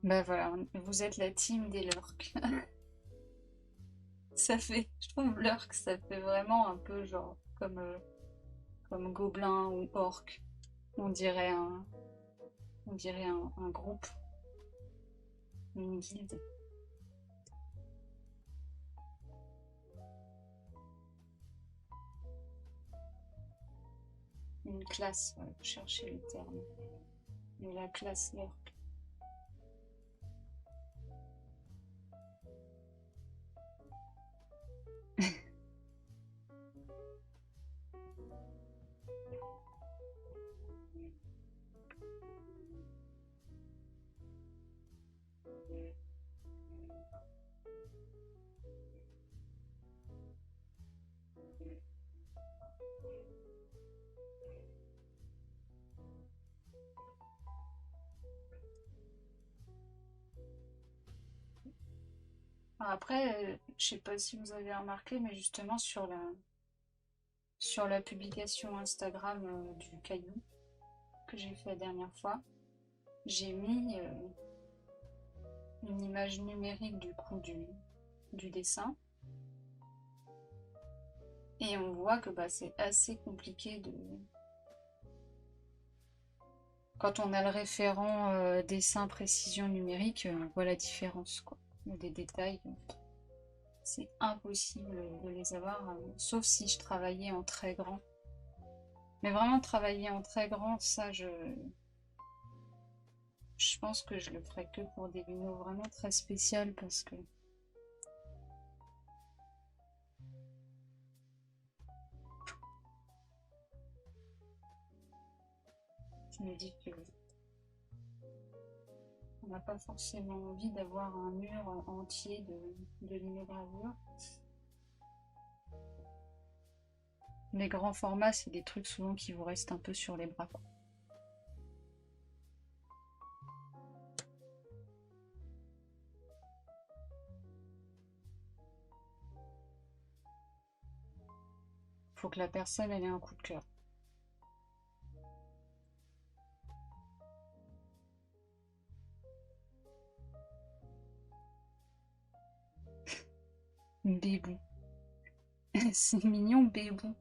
Speaker 1: Ben voilà, vous êtes la team des lurks. Je trouve lurk, ça fait vraiment un peu genre comme gobelin ou orc. On dirait un groupe, une guilde. Une classe, ouais, chercher le terme. Mais la classe lurk. Après, je sais pas si vous avez remarqué, mais justement sur la publication Instagram du caillou que j'ai fait la dernière fois, j'ai mis une image numérique du coup du dessin. Et on voit que bah, c'est assez compliqué de... Quand on a le référent dessin précision numérique, on voit la différence, quoi. Il y a des détails, c'est impossible de les avoir, sauf si je travaillais en très grand. Mais vraiment travailler en très grand, ça, je pense que je le ferais que pour des luneaux vraiment très spéciales parce que je me dis que on n'a pas forcément envie d'avoir un mur entier de linogravure. Les grands formats, c'est des trucs souvent qui vous restent un peu sur les bras, quoi. Faut que la personne elle ait un coup de cœur. Bébou. C'est mignon, Bébou.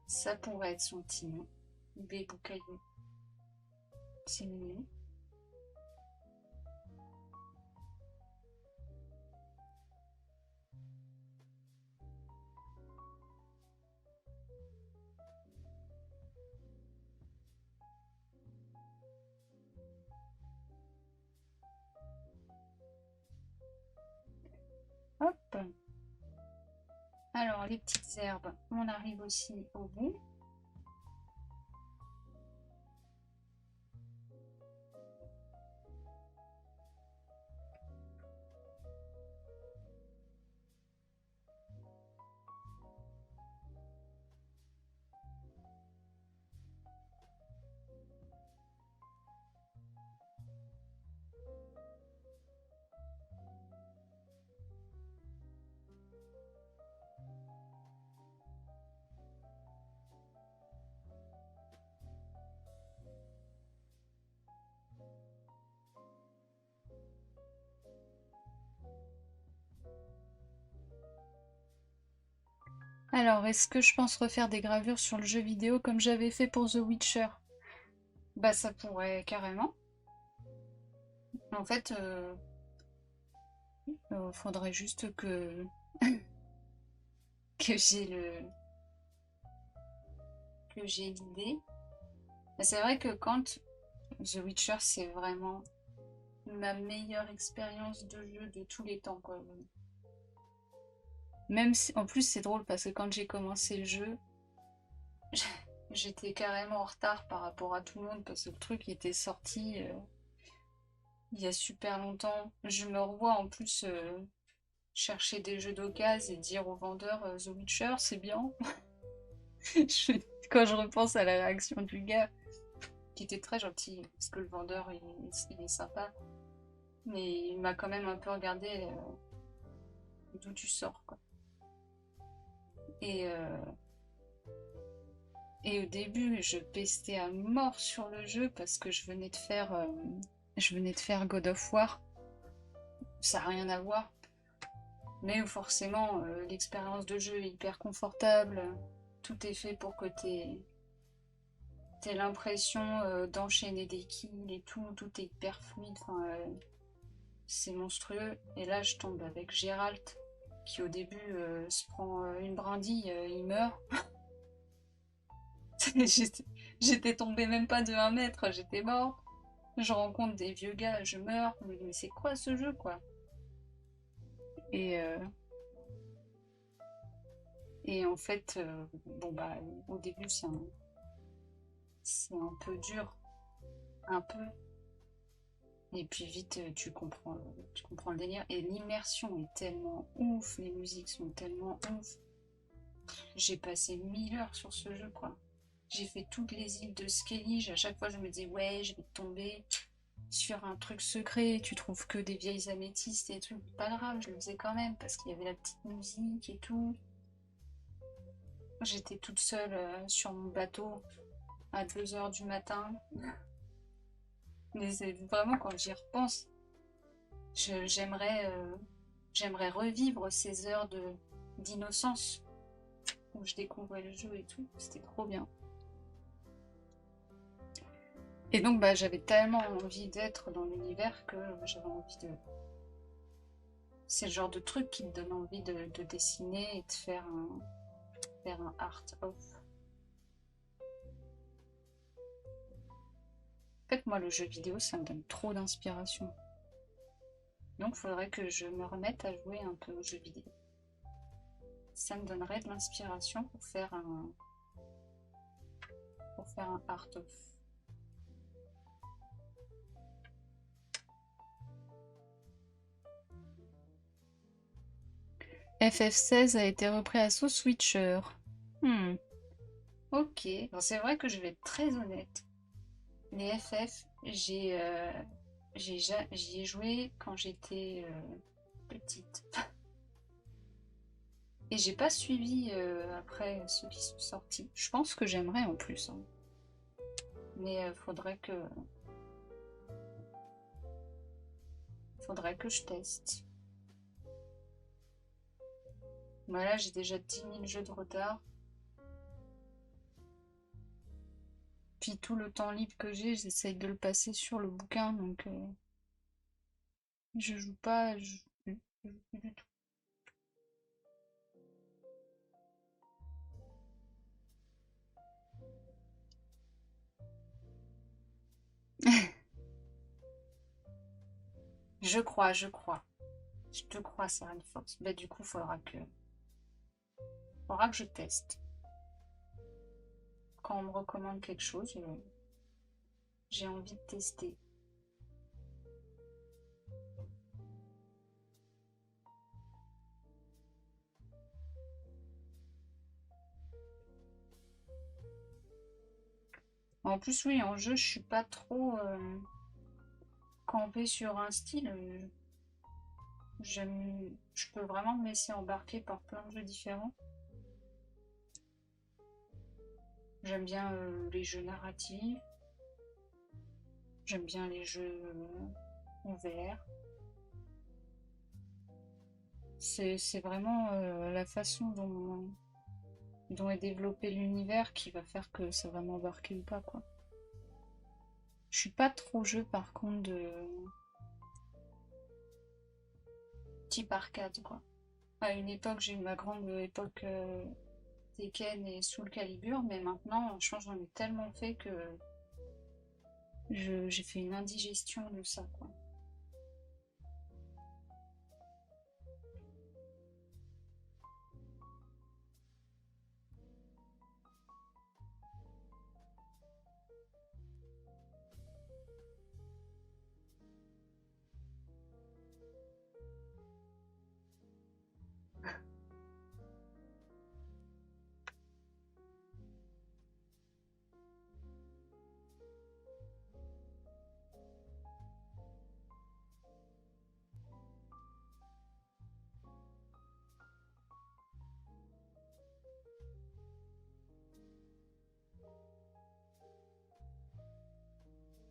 Speaker 1: Ça pourrait être son petit nom. Bébou Caillou. C'est mignon. Hop. Alors, les petites herbes, on arrive aussi au bout. Alors, est-ce que je pense refaire des gravures sur le jeu vidéo comme j'avais fait pour The Witcher? Bah, ça pourrait carrément. En fait, faudrait juste que j'ai que j'ai l'idée. Mais c'est vrai que quand The Witcher, c'est vraiment ma meilleure expérience de jeu de tous les temps, quoi. Même si, en plus, c'est drôle parce que quand j'ai commencé le jeu, j'étais carrément en retard par rapport à tout le monde parce que le truc était sorti il y a super longtemps. Je me revois en plus chercher des jeux d'occasion et dire aux vendeurs The Witcher, c'est bien. Je- Quand je repense à la réaction du gars, qui était très gentil, parce que le vendeur il est sympa, mais il m'a quand même un peu regardé d'où tu sors, quoi. Et, euh, et au début, je pestais à mort sur le jeu parce que je venais de faire God of War. Ça n'a rien à voir, mais forcément, l'expérience de jeu est hyper confortable. Tout est fait pour que t'aies l'impression d'enchaîner des kills et tout est hyper fluide. Enfin, c'est monstrueux. Et là, je tombe avec Gérald, qui au début se prend une brindille, il meurt. J'étais tombée même pas de 1 mètre, j'étais morte. Je rencontre des vieux gars, je meurs. Mais c'est quoi ce jeu, quoi? Et, euh, et en fait, bon bah, au début, c'est un peu dur, un peu. Et puis vite, tu comprends le délire. Et l'immersion est tellement ouf, les musiques sont tellement ouf. J'ai passé 1000 heures sur ce jeu, quoi. J'ai fait toutes les îles de Skellige. À chaque fois, je me disais, ouais, je vais tomber. sur un truc secret, tu trouves que des vieilles améthystes et des trucs, pas grave, je le faisais quand même parce qu'il y avait la petite musique et tout. J'étais toute seule sur mon bateau à 2 heures du matin. Mais c'est vraiment quand j'y repense, j'aimerais revivre ces heures d'innocence où je découvrais le jeu et tout. C'était trop bien. Et donc bah, j'avais tellement envie d'être dans l'univers que j'avais envie de... C'est le genre de truc qui te donne envie de dessiner et de faire un art of. En fait, moi, le jeu vidéo, ça me donne trop d'inspiration. Donc, il faudrait que je me remette à jouer un peu aux jeux vidéo. Ça me donnerait de l'inspiration pour faire un art of. FF16 a été repris à sauce Witcher. Hmm, ok. C'est vrai que je vais être très honnête. Les FF, j'y ai joué quand j'étais petite. Et j'ai pas suivi après ceux qui sont sortis. Je pense que j'aimerais en plus, hein. Mais faudrait que je teste. Voilà, j'ai déjà 10 000 jeux de retard. Puis tout le temps libre que j'ai, j'essaye de le passer sur le bouquin, donc je joue pas, je joue plus du tout. Je crois, je crois. Je te crois, Serene Force. Bah du coup, faudra que je teste. Quand on me recommande quelque chose, j'ai envie de tester. En plus, oui, en jeu, je suis pas trop campée sur un style. Je peux vraiment me laisser embarquer par plein de jeux différents. J'aime bien les jeux narratifs. J'aime bien les jeux ouverts. C'est vraiment la façon dont est développé l'univers qui va faire que ça va m'embarquer ou pas, quoi. Je suis pas trop jeu, par contre, de type arcade, quoi. À une époque, j'ai eu ma grande époque Tekken et Soul Calibur, mais maintenant, je pense que j'en ai tellement fait que j'ai fait une indigestion de ça, quoi.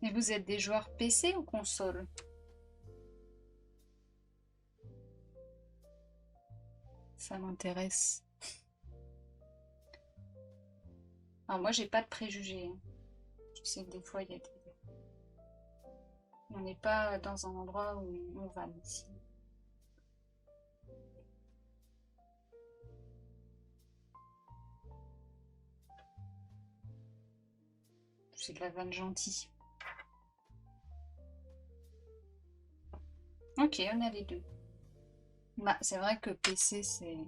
Speaker 1: Et vous êtes des joueurs PC ou console? Ça m'intéresse. Alors moi, j'ai pas de préjugés, hein. Je sais que des fois, on n'est pas dans un endroit où on va ici. C'est de la vanne gentille. Ok, on a les deux. Bah, c'est vrai que PC, c'est...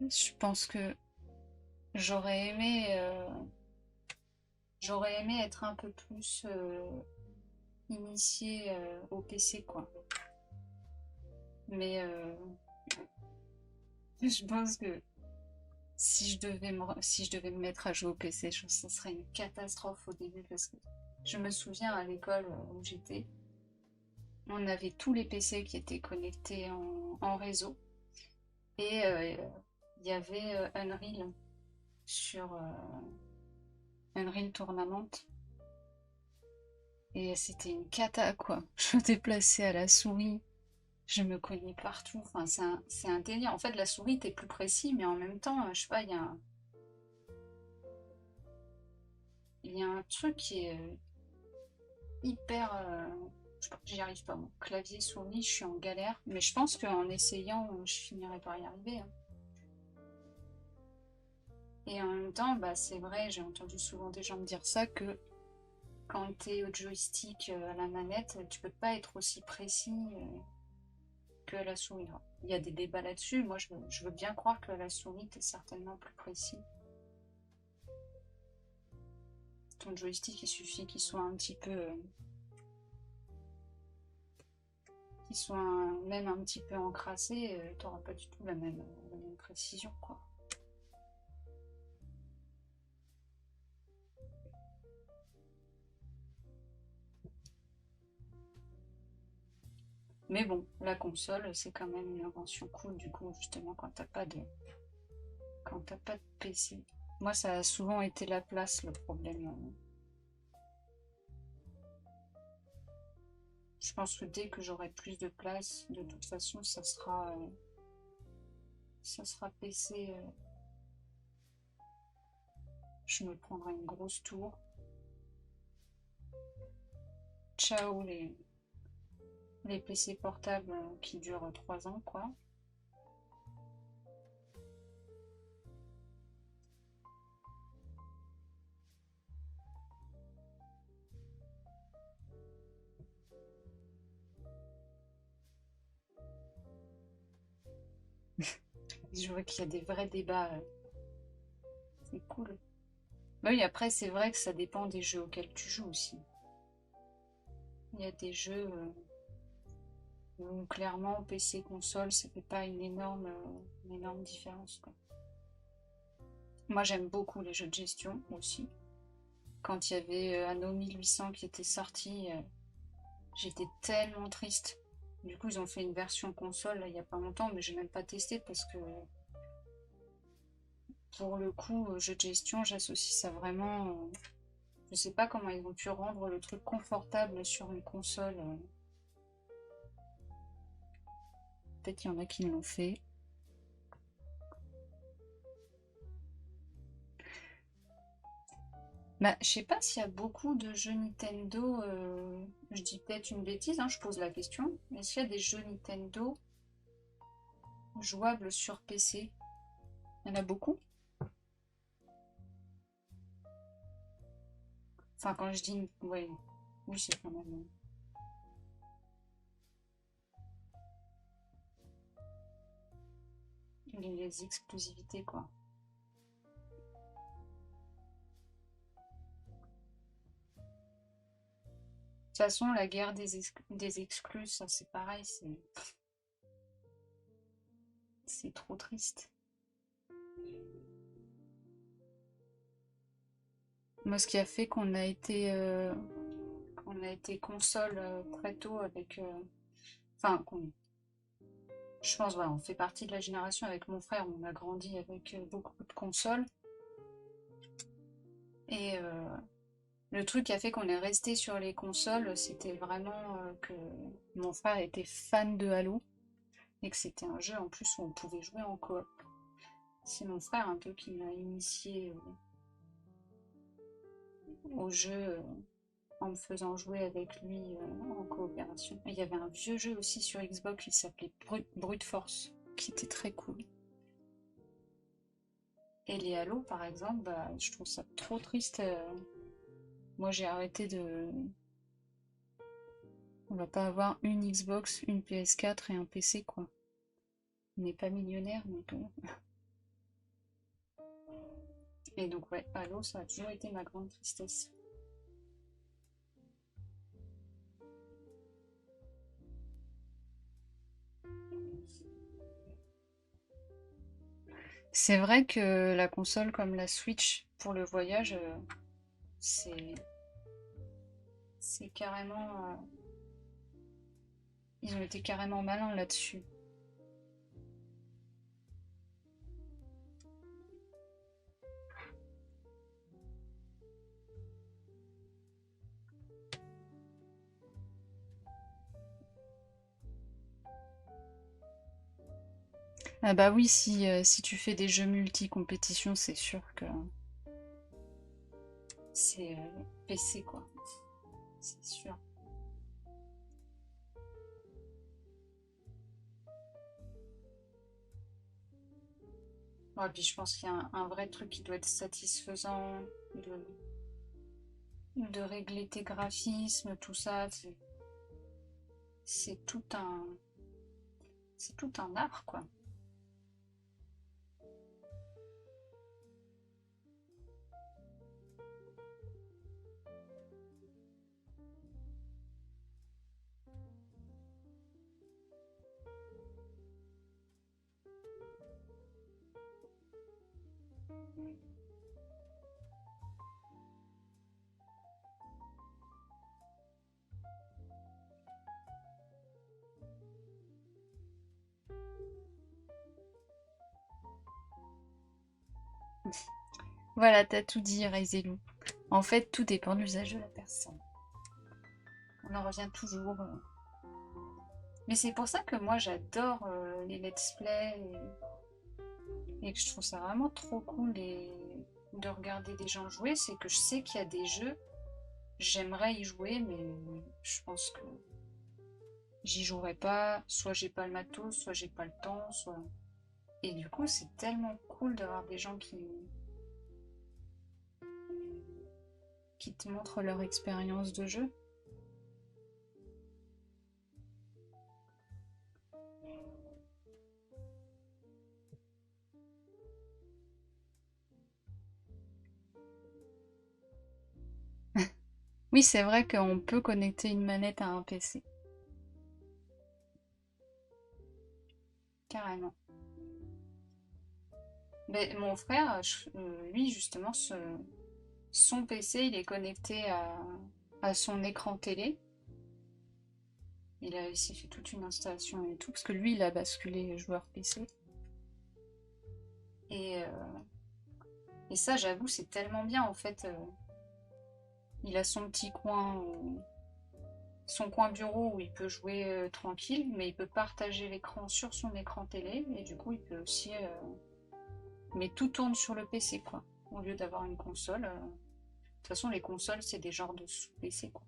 Speaker 1: Je pense que j'aurais aimé, euh, j'aurais aimé être un peu plus initiée au PC, quoi. Mais je pense que si je devais me mettre à jouer au PC, je pense que ce serait une catastrophe au début parce que Je me souviens à l'école où j'étais, on avait tous les PC qui étaient connectés en réseau et il y avait Unreal sur Unreal Tournament et c'était une cata quoi. Je me déplaçais à la souris, je me cognais partout. Enfin, c'est un délire. En fait, la souris, t'es plus précis, mais en même temps, je sais pas, il y a un truc qui est hyper. Je sais pas, j'y arrive pas. Mon clavier souris, je suis en galère. Mais je pense qu'en essayant, je finirai par y arriver, hein. Et en même temps, bah, c'est vrai, j'ai entendu souvent des gens me dire ça, que quand t'es au joystick à la manette, tu peux pas être aussi précis que à la souris, hein. Il y a des débats là-dessus. Moi, je veux bien croire que à la souris, t'es certainement plus précis. Ton joystick, il suffit qu'il soit un petit peu, qu'il soit même un petit peu encrassé, t'auras pas du tout la même précision, quoi. Mais bon, la console, c'est quand même une invention cool, du coup, justement, quand t'as pas de PC. Moi, ça a souvent été la place, le problème. Je pense que dès que j'aurai plus de place, de toute façon, ça sera PC. Je me prendrai une grosse tour. Ciao les PC portables qui durent 3 ans, quoi. Je vois qu'il y a des vrais débats. C'est cool. Bah oui, après, c'est vrai que ça dépend des jeux auxquels tu joues aussi. Il y a des jeux où clairement PC console, ça fait pas une énorme différence, quoi. Moi, j'aime beaucoup les jeux de gestion aussi. Quand il y avait Anno 1800 qui était sorti, j'étais tellement triste. Du coup, ils ont fait une version console là, il y a pas longtemps, mais j'ai même pas testé parce que pour le coup, jeu de gestion, j'associe ça vraiment. Je sais pas comment ils ont pu rendre le truc confortable sur une console. Peut-être qu'il y en a qui l'ont fait. Bah, je sais pas s'il y a beaucoup de jeux Nintendo. Je dis peut-être une bêtise, hein, je pose la question. Mais s'il y a des jeux Nintendo jouables sur PC, il y en a beaucoup. Enfin, quand je dis. Ouais, oui, c'est quand même. Les exclusivités, quoi. De toute façon, la guerre des exclus, ça c'est pareil, c'est trop triste. Moi, ce qui a fait qu'on a été console très tôt avec. Enfin, je pense, voilà, on fait partie de la génération avec mon frère, on a grandi avec beaucoup de consoles. Et le truc qui a fait qu'on est resté sur les consoles, c'était vraiment que mon frère était fan de Halo et que c'était un jeu en plus où on pouvait jouer en coop. C'est mon frère un peu qui m'a initié au jeu en me faisant jouer avec lui en coopération. Et il y avait un vieux jeu aussi sur Xbox qui s'appelait Brute Force, qui était très cool. Et les Halo, par exemple, bah, je trouve ça trop triste. Moi, j'ai arrêté de. On va pas avoir une Xbox, une PS4 et un PC, quoi. On n'est pas millionnaire, donc. Et donc, ouais, Halo, ça a toujours été ma grande tristesse. C'est vrai que la console comme la Switch pour le voyage, c'est C'est carrément... Ils ont été carrément malins là-dessus. Ah bah oui, si tu fais des jeux multi-compétition, c'est sûr que c'est PC quoi, c'est sûr. Ouais, puis je pense qu'il y a un vrai truc qui doit être satisfaisant de, de régler tes graphismes, tout ça, c'est tout un c'est tout un art quoi. Voilà, t'as tout dit, Reizelou. En fait, tout dépend de l'usage de la personne. On en revient toujours. Mais c'est pour ça que moi j'adore les let's play et que je trouve ça vraiment trop cool de regarder des gens jouer. C'est que je sais qu'il y a des jeux, j'aimerais y jouer, mais je pense que j'y jouerai pas. Soit j'ai pas le matos, soit j'ai pas le temps, soit. Et du coup, c'est tellement cool d'avoir des gens qui te montrent leur expérience de jeu. Oui, c'est vrai qu'on peut connecter une manette à un PC, carrément. Mais mon frère, lui, justement, son PC, il est connecté à son écran télé. Il s'est fait toute une installation et tout, parce que lui, il a basculé joueur PC. Et, euh, et ça, j'avoue, c'est tellement bien, en fait. Il a son petit coin, son coin bureau où il peut jouer tranquille, mais il peut partager l'écran sur son écran télé, et du coup, il peut aussi... mais tout tourne sur le PC, quoi, au lieu d'avoir une console. De toute façon, les consoles, c'est des genres de sous-PC, quoi.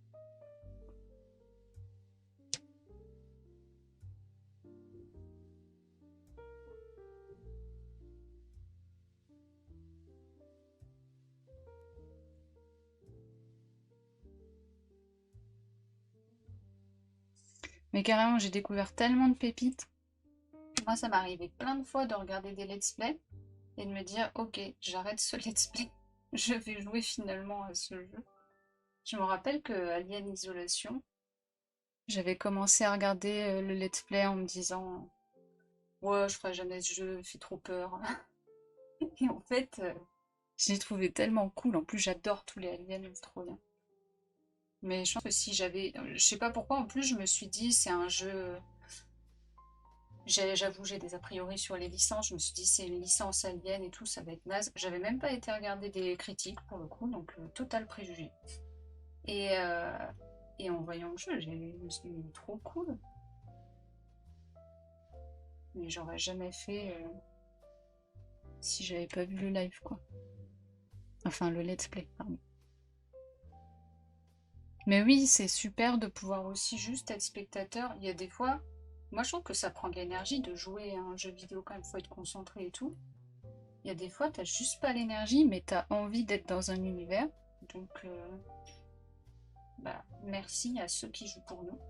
Speaker 1: Mais carrément, j'ai découvert tellement de pépites. Moi, ça m'est arrivé plein de fois de regarder des let's play et de me dire, ok, j'arrête ce let's play, je vais jouer finalement à ce jeu. Je me rappelle que Alien Isolation, j'avais commencé à regarder le let's play en me disant, ouais, je ferai jamais ce jeu, il fait trop peur. Et en fait, je l'ai trouvé tellement cool. En plus, j'adore tous les aliens, c'est trop bien. Mais je pense que si j'avais, je sais pas pourquoi, en plus, je me suis dit, c'est un jeu. J'avoue, j'ai des a priori sur les licences. Je me suis dit, c'est une licence alien et tout, ça va être naze. J'avais même pas été regarder des critiques pour le coup, donc total préjugé. Et, euh, et en voyant le jeu, je me suis dit, trop cool. Mais j'aurais jamais fait si j'avais pas vu le live, quoi. Enfin, le let's play, pardon. Mais oui, c'est super de pouvoir aussi juste être spectateur. Il y a des fois, moi je trouve que ça prend de l'énergie de jouer à un jeu vidéo quand même, faut être concentré et tout. Il y a des fois, t'as juste pas l'énergie, mais t'as envie d'être dans un univers. Donc, bah, merci à ceux qui jouent pour nous.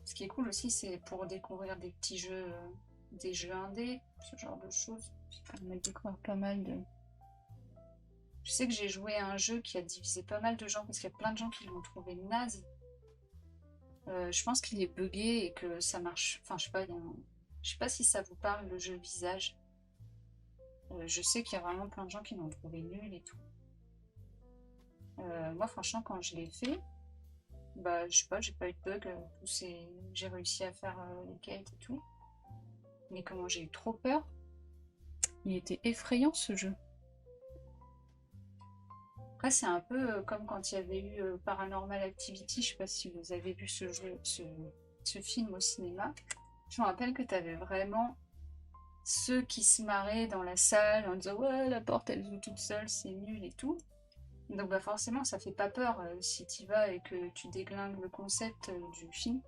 Speaker 1: Ce qui est cool aussi, c'est pour découvrir des petits jeux, des jeux indés, ce genre de choses. Ça permet de découvrir pas mal de... Je sais que j'ai joué à un jeu qui a divisé pas mal de gens, parce qu'il y a plein de gens qui l'ont trouvé naze. Je pense qu'il est buggé et que ça marche... Enfin, je sais pas, je sais pas si ça vous parle, le jeu Visage. Je sais qu'il y a vraiment plein de gens qui l'ont trouvé nul et tout. Moi, franchement, quand je l'ai fait, bah, je sais pas, j'ai pas eu de bug. J'ai réussi à faire les quêtes et tout. Mais comment j'ai eu trop peur. Il était effrayant ce jeu. Après, c'est un peu comme quand il y avait eu Paranormal Activity. Je sais pas si vous avez vu ce film au cinéma. Je me rappelle que tu avais vraiment ceux qui se marraient dans la salle en disant ouais, la porte elle joue toute seule, c'est nul et tout. Donc bah forcément ça fait pas peur si tu vas et que tu déglingues le concept du film.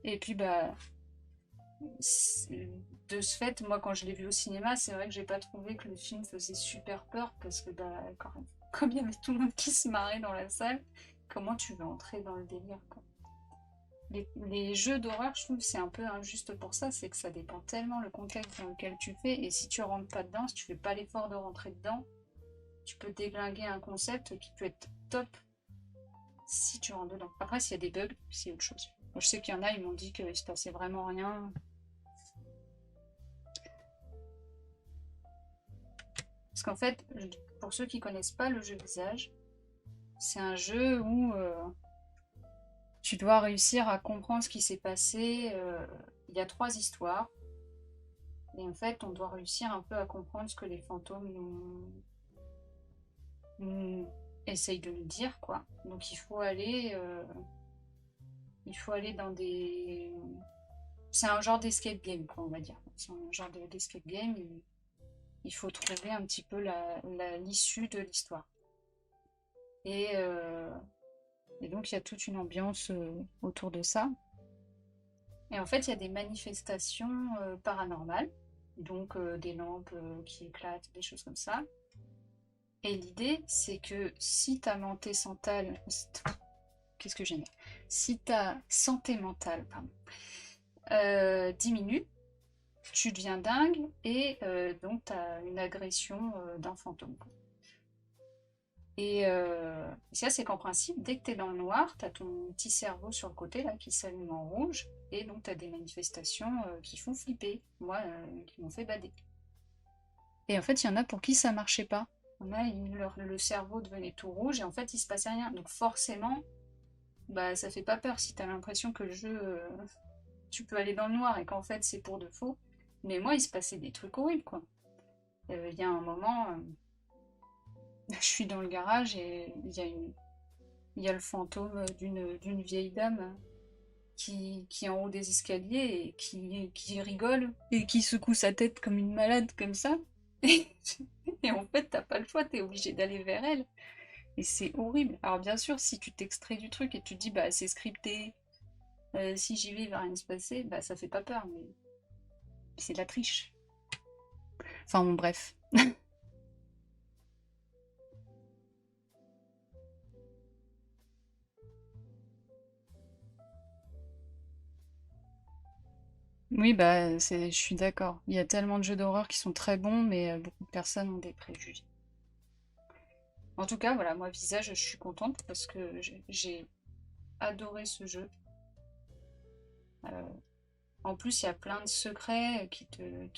Speaker 1: Et puis bah de ce fait, moi quand je l'ai vu au cinéma, c'est vrai que j'ai pas trouvé que le film faisait super peur parce que bah comme il y avait tout le monde qui se marrait dans la salle, comment tu veux entrer dans le délire quoi. Les jeux d'horreur, je trouve, c'est un peu injuste pour ça, c'est que ça dépend tellement le contexte dans lequel tu fais, et si tu rentres pas dedans, si tu fais pas l'effort de rentrer dedans, tu peux déglinguer un concept qui peut être top si tu rentres dedans. Après, s'il y a des bugs, c'est autre chose. Moi, je sais qu'il y en a, ils m'ont dit qu'il se passait vraiment rien. Parce qu'en fait, pour ceux qui connaissent pas le jeu Visage, c'est un jeu où tu dois réussir à comprendre ce qui s'est passé. Il y a 3 histoires. Et en fait, on doit réussir un peu à comprendre ce que les fantômes essayent de nous dire, quoi. Donc il faut aller dans des... C'est un genre d'escape game, quoi, on va dire. C'est un genre d'escape game. Il faut trouver un petit peu l'issue de l'histoire. Et, euh, et donc, il y a toute une ambiance autour de ça. Et en fait, il y a des manifestations paranormales. Donc, des lampes qui éclatent, des choses comme ça. Et l'idée, c'est que si ta santé mentale, qu'est-ce que j'ai mis? Si ta santé mentale, pardon, diminue, tu deviens dingue et donc tu as une agression d'un fantôme. Et ça, c'est qu'en principe, dès que tu es dans le noir, tu as ton petit cerveau sur le côté là qui s'allume en rouge et donc tu as des manifestations qui font flipper, moi, qui m'ont fait bader. Et en fait, il y en a pour qui ça marchait pas. Il y en a, le cerveau devenait tout rouge et en fait, il se passait rien. Donc forcément, bah ça fait pas peur si t'as l'impression que le jeu, tu peux aller dans le noir et qu'en fait c'est pour de faux. Mais moi, il se passait des trucs horribles, quoi. Il y a un moment, je suis dans le garage et il y a le fantôme d'une vieille dame qui est en haut des escaliers et qui rigole et qui secoue sa tête comme une malade comme ça. Et en fait, t'as pas le choix, t'es obligé d'aller vers elle. Et c'est horrible. Alors bien sûr, si tu t'extrais du truc et tu te dis bah c'est scripté, si j'y vais, il va rien se passer, bah ça fait pas peur, mais c'est de la triche. Enfin bon, bref. Oui, bah je suis d'accord. Il y a tellement de jeux d'horreur qui sont très bons, mais beaucoup de personnes ont des préjugés. En tout cas, voilà, moi Visage, je suis contente parce que j'ai adoré ce jeu. Euh, En plus, il y a plein de secrets qui te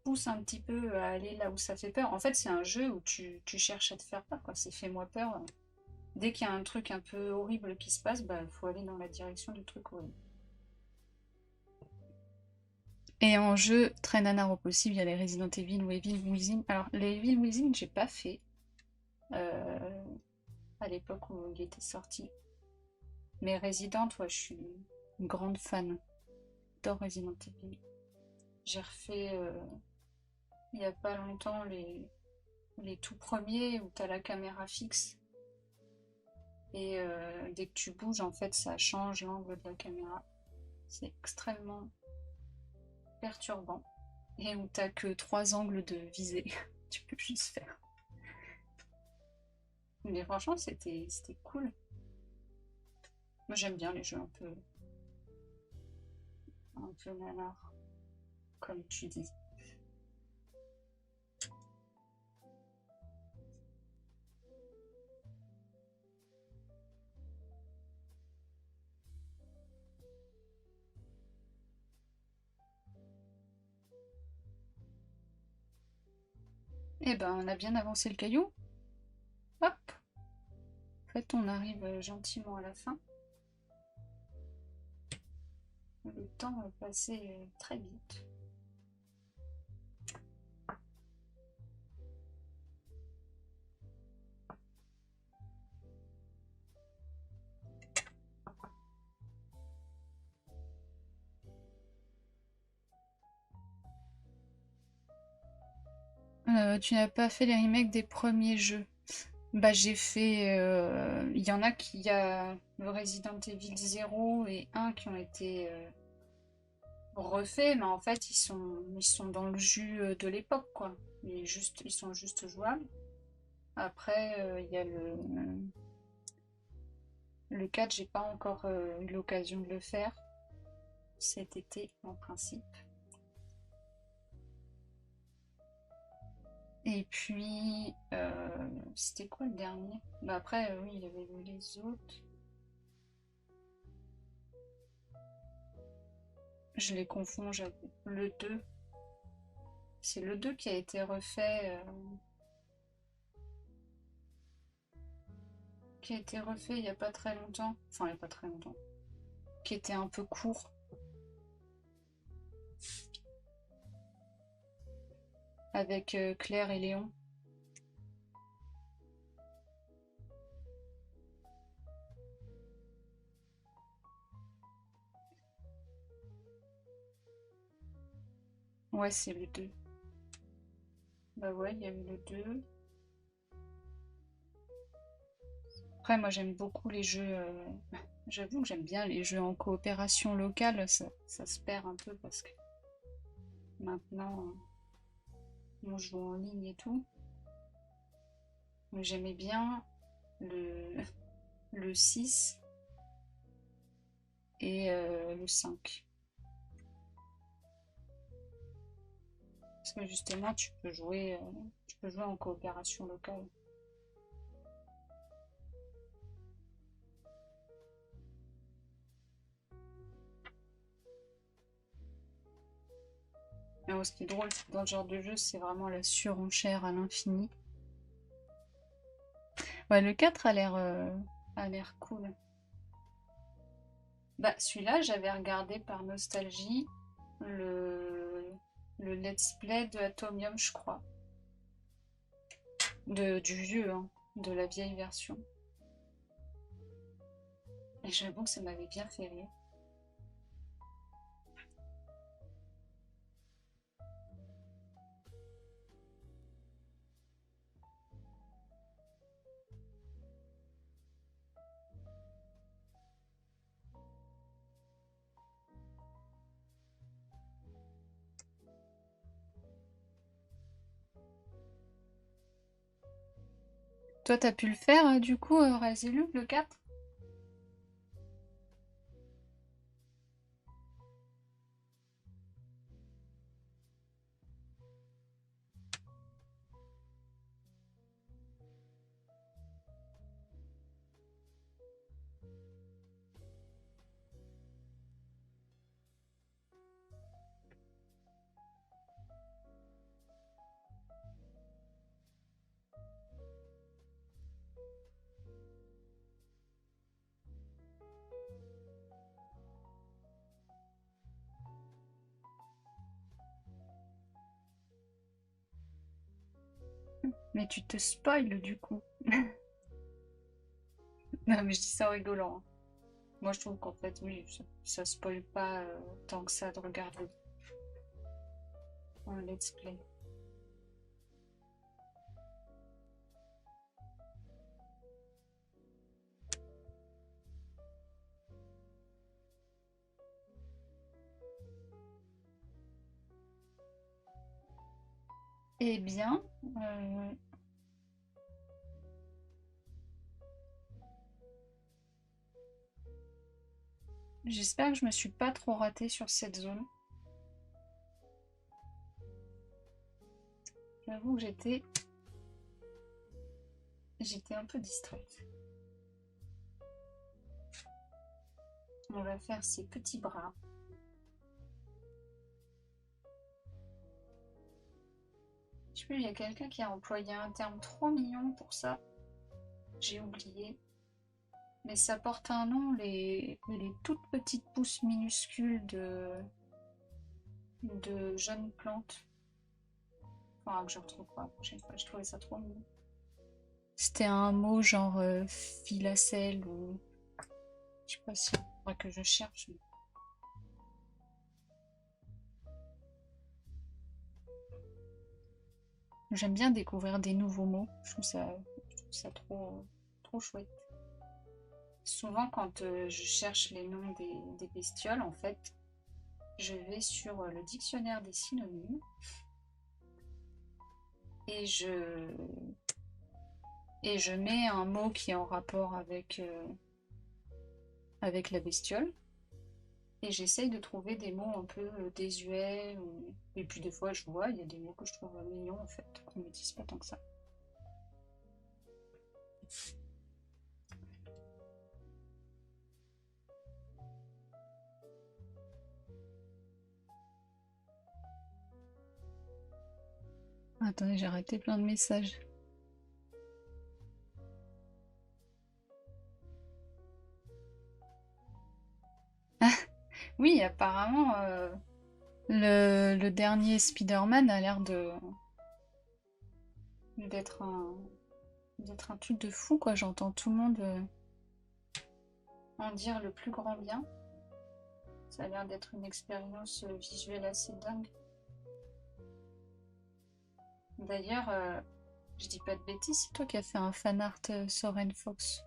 Speaker 1: poussent un petit peu à aller là où ça fait peur. En fait, c'est un jeu où tu cherches à te faire peur, quoi. C'est fais-moi peur. Dès qu'il y a un truc un peu horrible qui se passe, bah, il faut aller dans la direction du truc horrible. Et en jeu très nanar au possible, il y a les Resident Evil ou Evil Within. Alors, les Evil Within, j'ai pas fait euh, à l'époque où il était sorti. Mais Resident, ouais, je suis une grande fan. J'adore Resident Evil. J'ai refait il y a pas longtemps les tout premiers où tu as la caméra fixe et dès que tu bouges, en fait, ça change l'angle de la caméra. C'est extrêmement perturbant et où t'as que 3 angles de visée. Tu peux juste faire. Mais franchement, c'était cool. Moi, j'aime bien les jeux un peu nanar, comme tu dis. Eh ben, on a bien avancé le caillou. Hop. En fait, on arrive gentiment à la fin. Le temps va passer très vite. Tu n'as pas fait les remakes des premiers jeux? Bah j'ai fait... Il y en a qui a le Resident Evil 0 et 1 qui ont été refaits, mais en fait ils sont dans le jus de l'époque quoi. Ils sont juste jouables. Après il y a le 4, j'ai pas encore eu l'occasion de le faire cet été en principe. Et puis c'était quoi le dernier? Bah après oui il y avait eu les autres. Je les confonds, j'avoue. Le 2. C'est le 2 qui a été refait. Qui a été refait il n'y a pas très longtemps. Enfin, il n'y a pas très longtemps. Qui était un peu court. Avec Claire et Léon. Ouais, c'est le 2. Bah ouais, il y a eu le 2. Après, moi j'aime beaucoup les jeux. J'avoue que j'aime bien les jeux en coopération locale. Ça se perd un peu parce que maintenant on joue en ligne et tout. Mais j'aimais bien le, le 6 et le 5. Parce que justement, tu peux jouer en coopération locale. Mais ce qui est drôle, c'est que dans ce genre de jeu, c'est vraiment la surenchère à l'infini. Ouais, le 4 a l'air cool. Bah, celui-là, j'avais regardé par nostalgie le, le let's play de Atomium, je crois. Du vieux, hein, de la vieille version. Et j'avoue que ça m'avait bien fait rire. Toi, t'as pu le faire, du coup, Razelu, le 4? Mais tu te spoil, du coup. Non, mais je dis ça en rigolant, hein. Moi, je trouve qu'en fait, oui, ça spoil pas tant que ça de regarder un let's play. Eh bien, j'espère que je me suis pas trop ratée sur cette zone. J'avoue que j'étais un peu distraite. On va faire ces petits bras. Je sais plus, il y a quelqu'un qui a employé un terme trop mignon pour ça. J'ai oublié. Mais ça porte un nom, les toutes petites pousses minuscules de jeunes plantes. Enfin, que je retrouve pas. Je trouvais ça trop mignon. C'était un mot genre filacelle ou... Je sais pas si faudra que je cherche. J'aime bien découvrir des nouveaux mots. Je trouve ça trop chouette. Souvent, quand je cherche les noms des bestioles, en fait, je vais sur le dictionnaire des synonymes et je mets un mot qui est en rapport avec la bestiole et j'essaye de trouver des mots un peu désuets. Et puis des fois, je vois, il y a des mots que je trouve mignons en fait, qu'on n'utilise pas tant que ça. Attendez, j'ai arrêté plein de messages. Oui, apparemment, le dernier Spider-Man a l'air d'être un truc de fou, quoi. J'entends tout le monde en dire le plus grand bien. Ça a l'air d'être une expérience visuelle assez dingue. D'ailleurs, je dis pas de bêtises, c'est toi qui as fait un fanart Soren Fox.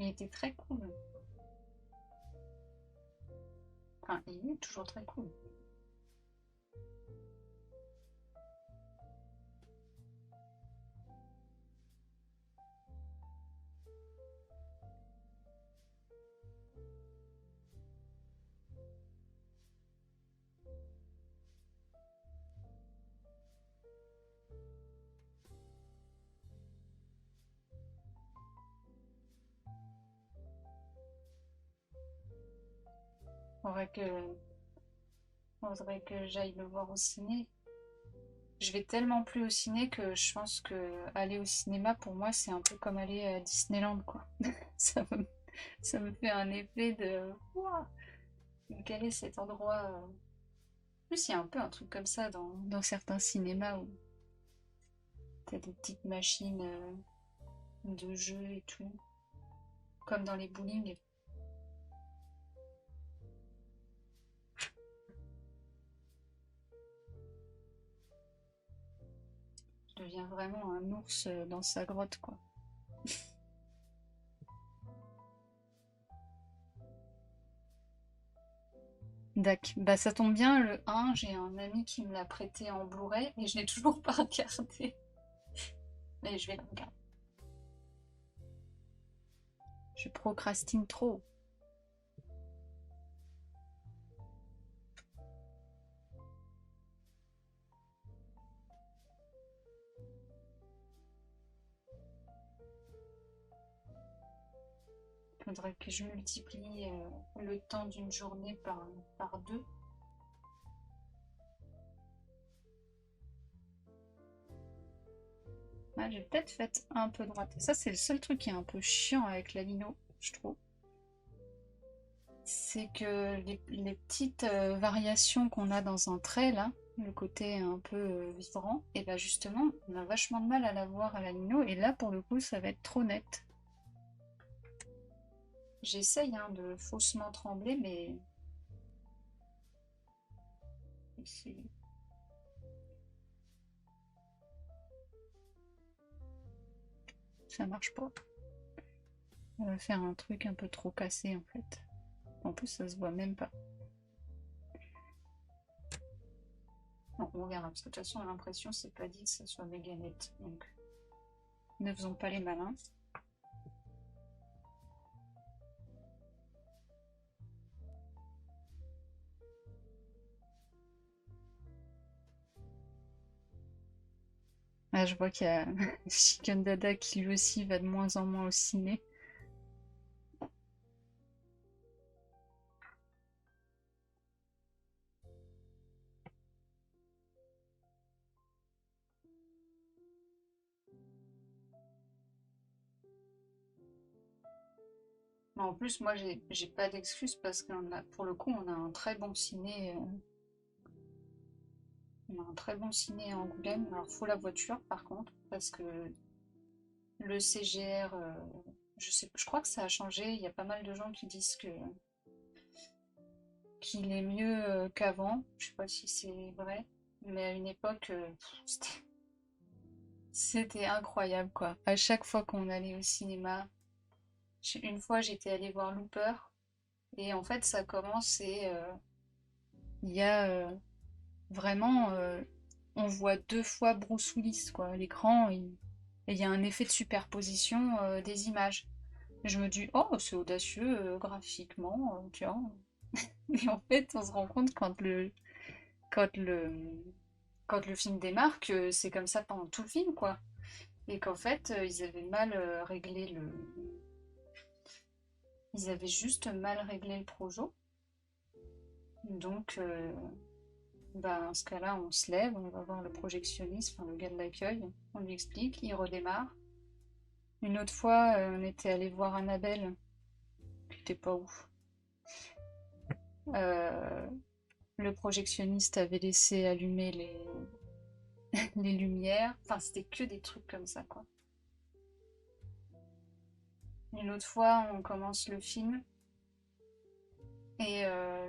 Speaker 1: Il était très cool. Enfin, il est toujours très cool. Faudrait que, faudrait que j'aille le voir au ciné. Je vais tellement plus au ciné que je pense que aller au cinéma pour moi c'est un peu comme aller à Disneyland quoi. Ça me, ça me fait un effet de ouah, quel est cet endroit En plus il y a un peu un truc comme ça dans certains cinémas où t'as des petites machines de jeux et tout, comme dans les bowling. Je deviens vraiment un ours dans sa grotte quoi. Dac. Bah ça tombe bien, le 1, j'ai un ami qui me l'a prêté en Blu-ray et je l'ai toujours pas regardé. Mais je vais le regarder. Je procrastine trop. Faudrait que je multiplie le temps d'une journée par deux. Ouais, j'ai peut-être fait un peu droite. Ça, c'est le seul truc qui est un peu chiant avec la lino, je trouve. C'est que les petites variations qu'on a dans un trait, là, le côté un peu vibrant, et bah justement, on a vachement de mal à la voir à la lino, et là, pour le coup, ça va être trop net. J'essaye hein, de faussement trembler, mais ça marche pas. On va faire un truc un peu trop cassé en fait. En plus, ça se voit même pas. Bon, on verra, parce que de toute façon, l'impression, c'est pas dit que ça soit méga net. Donc, ne faisons pas les malins. Ah, je vois qu'il y a Chicken Dada qui lui aussi va de moins en moins au ciné. Mais en plus, moi, j'ai pas d'excuse parce qu'on a, pour le coup, on a un très bon ciné. On a un très bon ciné à Angoulême. Alors, faut la voiture, par contre, parce que le CGR, je sais, je crois que ça a changé. Il y a pas mal de gens qui disent que qu'il est mieux qu'avant. Je sais pas si c'est vrai, mais à une époque, c'était incroyable, quoi. À chaque fois qu'on allait au cinéma, une fois, j'étais allée voir Looper, et en fait, ça commence et il y a vraiment, on voit deux fois Bruce Willis, quoi, à l'écran, et il y a un effet de superposition des images. Et je me dis, oh, c'est audacieux graphiquement, tu vois. Et en fait, on se rend compte quand le, quand le film démarre que c'est comme ça pendant tout le film, quoi. Et qu'en fait, ils avaient mal réglé le. Ils avaient juste mal réglé le projo. Donc, bah, dans ce cas-là, on se lève, on va voir le projectionniste, enfin le gars de l'accueil, on lui explique, il redémarre. Une autre fois, on était allé voir Annabelle, qui était pas ouf. Euh, le projectionniste avait laissé allumer les lumières. Enfin, c'était que des trucs comme ça, quoi. Une autre fois, on commence le film et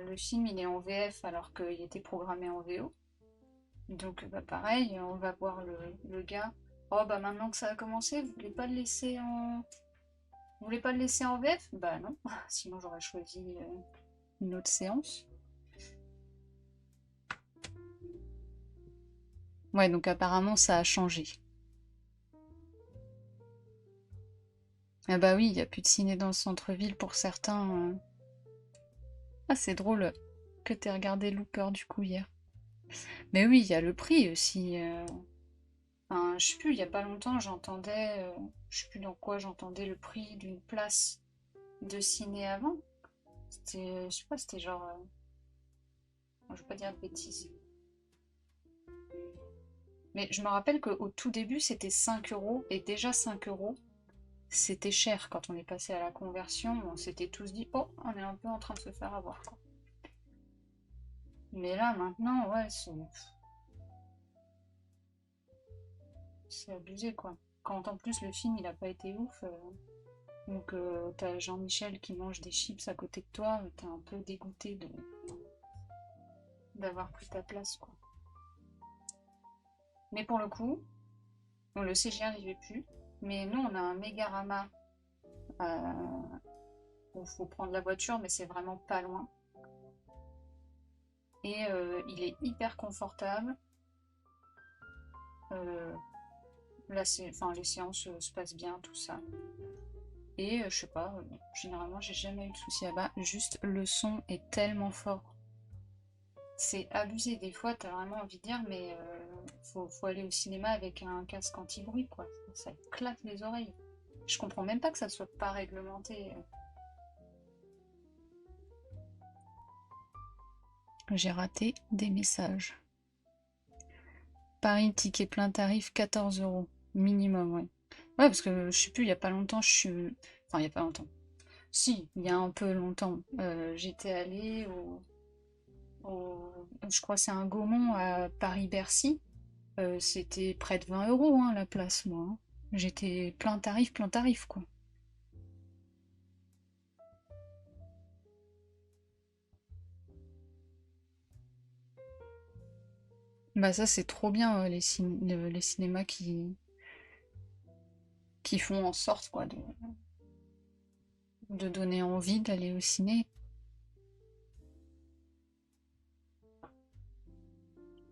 Speaker 1: le film il est en VF alors qu'il était programmé en VO. Donc bah, pareil, on va voir le gars. Oh bah maintenant que ça a commencé, vous voulez pas le laisser en. Vous voulez pas le laisser en VF? Bah non, sinon j'aurais choisi une autre séance. Ouais, donc apparemment ça a changé. Ah bah oui, il n'y a plus de ciné dans le centre-ville pour certains. Ah, c'est drôle que t'aies regardé Looper du coup hier. Mais oui, il y a le prix aussi. Enfin, je sais plus, il y a pas longtemps, j'entendais, je sais plus dans quoi j'entendais le prix d'une place de ciné avant. C'était, je sais pas, c'était genre, je vais pas dire de bêtises. Mais je me rappelle qu'au tout début, c'était 5 euros, et déjà 5 euros, c'était cher quand on est passé à la conversion. On s'était tous dit, oh, on est un peu en train de se faire avoir, quoi. Mais là, maintenant, ouais, c'est abusé, quoi. Quand en plus le film, il a pas été ouf, donc t'as Jean-Michel qui mange des chips à côté de toi, t'es un peu dégoûté d'avoir pris ta place, quoi. Mais pour le coup, on le sait, j'y arrivais plus. Mais nous, on a un Mégarama euh, où il faut prendre la voiture, mais c'est vraiment pas loin. Et il est hyper confortable. Euh, Là, enfin, les séances se passent bien, tout ça. Et je sais pas, généralement, j'ai jamais eu de soucis là-bas. Juste, le son est tellement fort. C'est abusé. Des fois, t'as vraiment envie de dire, mais faut aller au cinéma avec un casque anti-bruit, quoi. Ça éclate les oreilles. Je comprends même pas que ça soit pas réglementé. J'ai raté des messages. Paris, ticket plein tarif, 14 euros. Minimum, ouais. Ouais, parce que je sais plus, il y a pas longtemps, je suis. Enfin, il y a pas longtemps. Si, il y a un peu longtemps. J'étais allée je crois que c'est un Gaumont à Paris-Bercy. C'était près de 20 euros hein, la place, moi, hein. J'étais plein tarif, quoi. Bah ça, c'est trop bien, les cinémas qui font en sorte, quoi, de donner envie d'aller au ciné.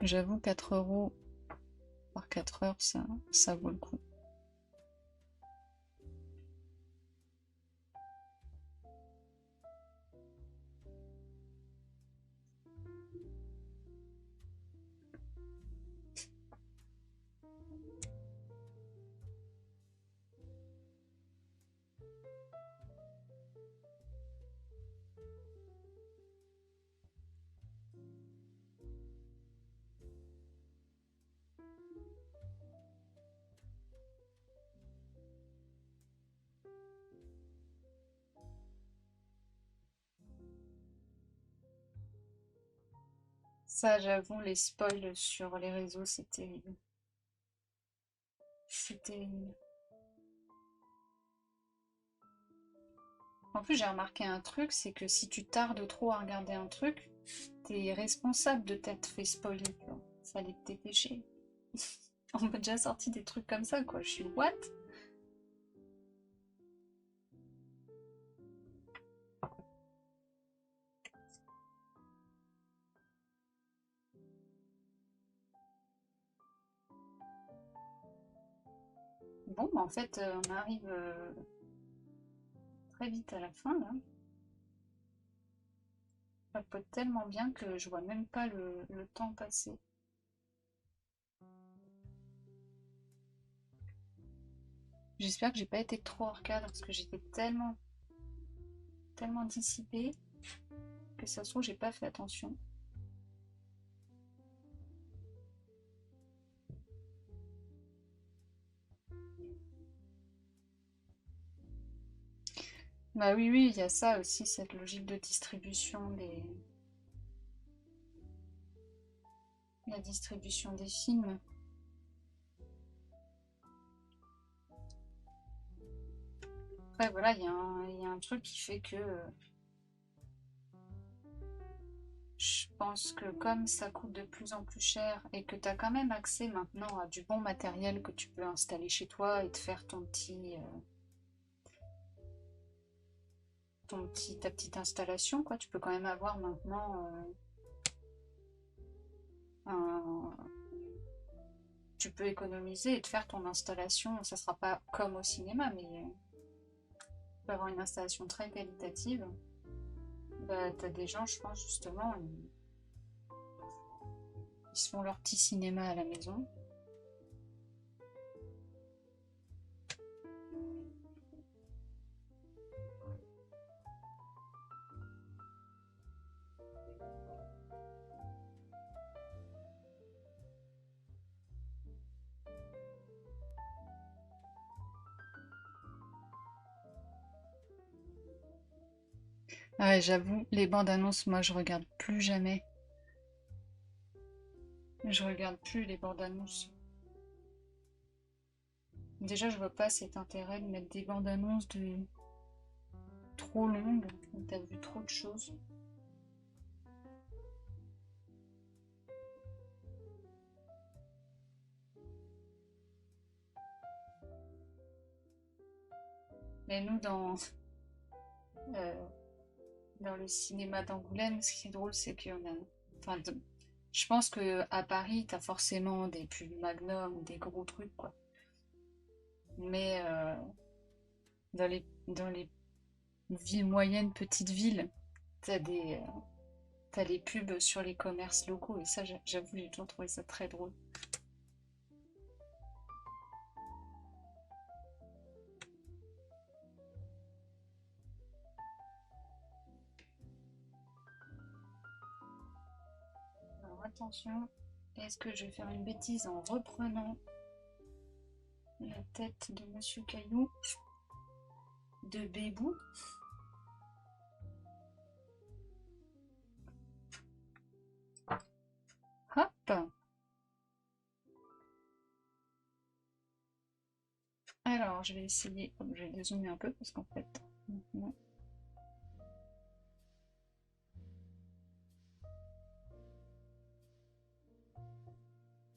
Speaker 1: J'avoue, 4 euros par 4 heures, ça vaut le coup. Ça, j'avoue, les spoils sur les réseaux, c'est terrible. C'est terrible. En plus, j'ai remarqué un truc, c'est que si tu tardes trop à regarder un truc, t'es responsable de t'être fait spoiler, tu vois. Fallait te dépêcher. On m'a déjà sorti des trucs comme ça, quoi. Je suis what? Bon, bah, en fait, on arrive très vite à la fin, là. Ça papote tellement bien que je vois même pas le temps passer. J'espère que j'ai pas été trop hors cadre parce que j'étais tellement dissipée que ça se trouve, j'ai pas fait attention. Bah oui, oui, il y a ça aussi, cette logique de distribution la distribution des films. Après, voilà, il y a un truc qui fait que je pense que comme ça coûte de plus en plus cher et que tu as quand même accès maintenant à du bon matériel que tu peux installer chez toi et te faire ta petite installation, quoi. Tu peux quand même avoir maintenant un, tu peux économiser et te faire ton installation. Ça sera pas comme au cinéma, mais tu peux avoir une installation très qualitative. Bah, t'as des gens, je pense justement, ils se font leur petit cinéma à la maison. Ah ouais, j'avoue, les bandes annonces, moi je regarde plus jamais. Je regarde plus les bandes annonces. Déjà, je vois pas cet intérêt de mettre des bandes annonces trop longues, où t'as vu trop de choses. Mais nous, euh, dans le cinéma d'Angoulême, ce qui est drôle, c'est qu'on a. Enfin, je pense que à Paris, t'as forcément des pubs Magnum, des gros trucs, quoi. Mais dans les villes moyennes, petites villes, t'as les pubs sur les commerces locaux. Et ça, j'avoue, j'ai toujours trouvé ça très drôle. Alors attention, est-ce que je vais faire une bêtise en reprenant la tête de Monsieur Caillou de Bébou? Hop! Alors, je vais essayer. Je vais dézoomer un peu parce qu'en fait, maintenant,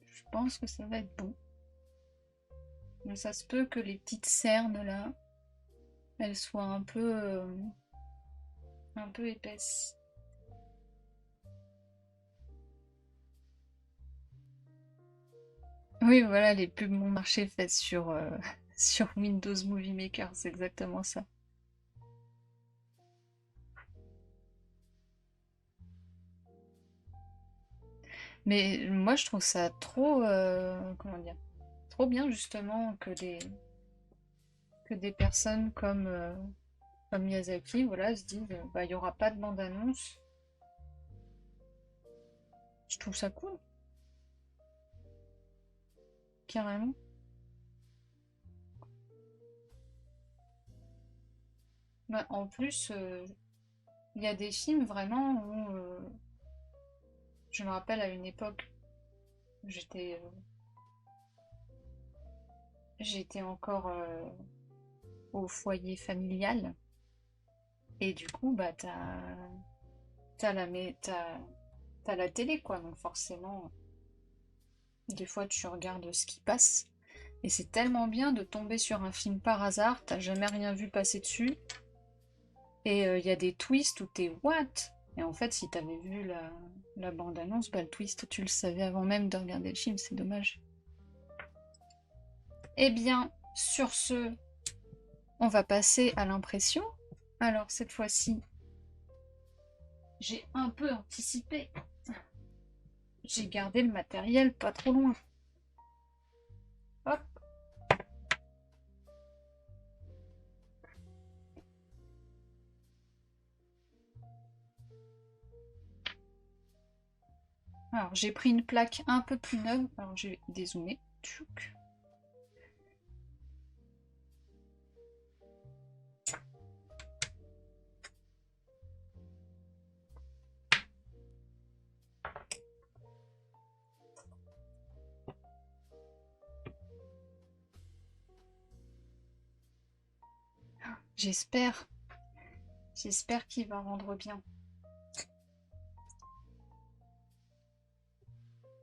Speaker 1: je pense que ça va être bon. Mais ça se peut que les petites cernes là, elles soient un peu épaisses. Oui, voilà, les pubs Mon Marché faites sur, sur Windows Movie Maker, c'est exactement ça. Mais moi, je trouve ça trop, comment dire, trop bien justement que des personnes comme Miyazaki, voilà, se disent, bah, il n'y aura pas de bande-annonce. Je trouve ça cool, carrément. Bah, en plus, il y a des films vraiment où Je me rappelle à une époque, j'étais j'étais encore au foyer familial. Et du coup, bah, t'as la, t'as la télé, quoi. Donc forcément, des fois, tu regardes ce qui passe. Et c'est tellement bien de tomber sur un film par hasard, t'as jamais rien vu passer dessus. Et il y a des twists où t'es what? Et en fait, si t'avais vu la bande-annonce, bah, le twist, tu le savais avant même de regarder le film, c'est dommage. Eh bien, sur ce, on va passer à l'impression. Alors, cette fois-ci, j'ai un peu anticipé. J'ai gardé le matériel pas trop loin. Hop. Alors, j'ai pris une plaque un peu plus neuve. Alors, je vais dézoomer. Tchouk. J'espère. J'espère qu'il va rendre bien.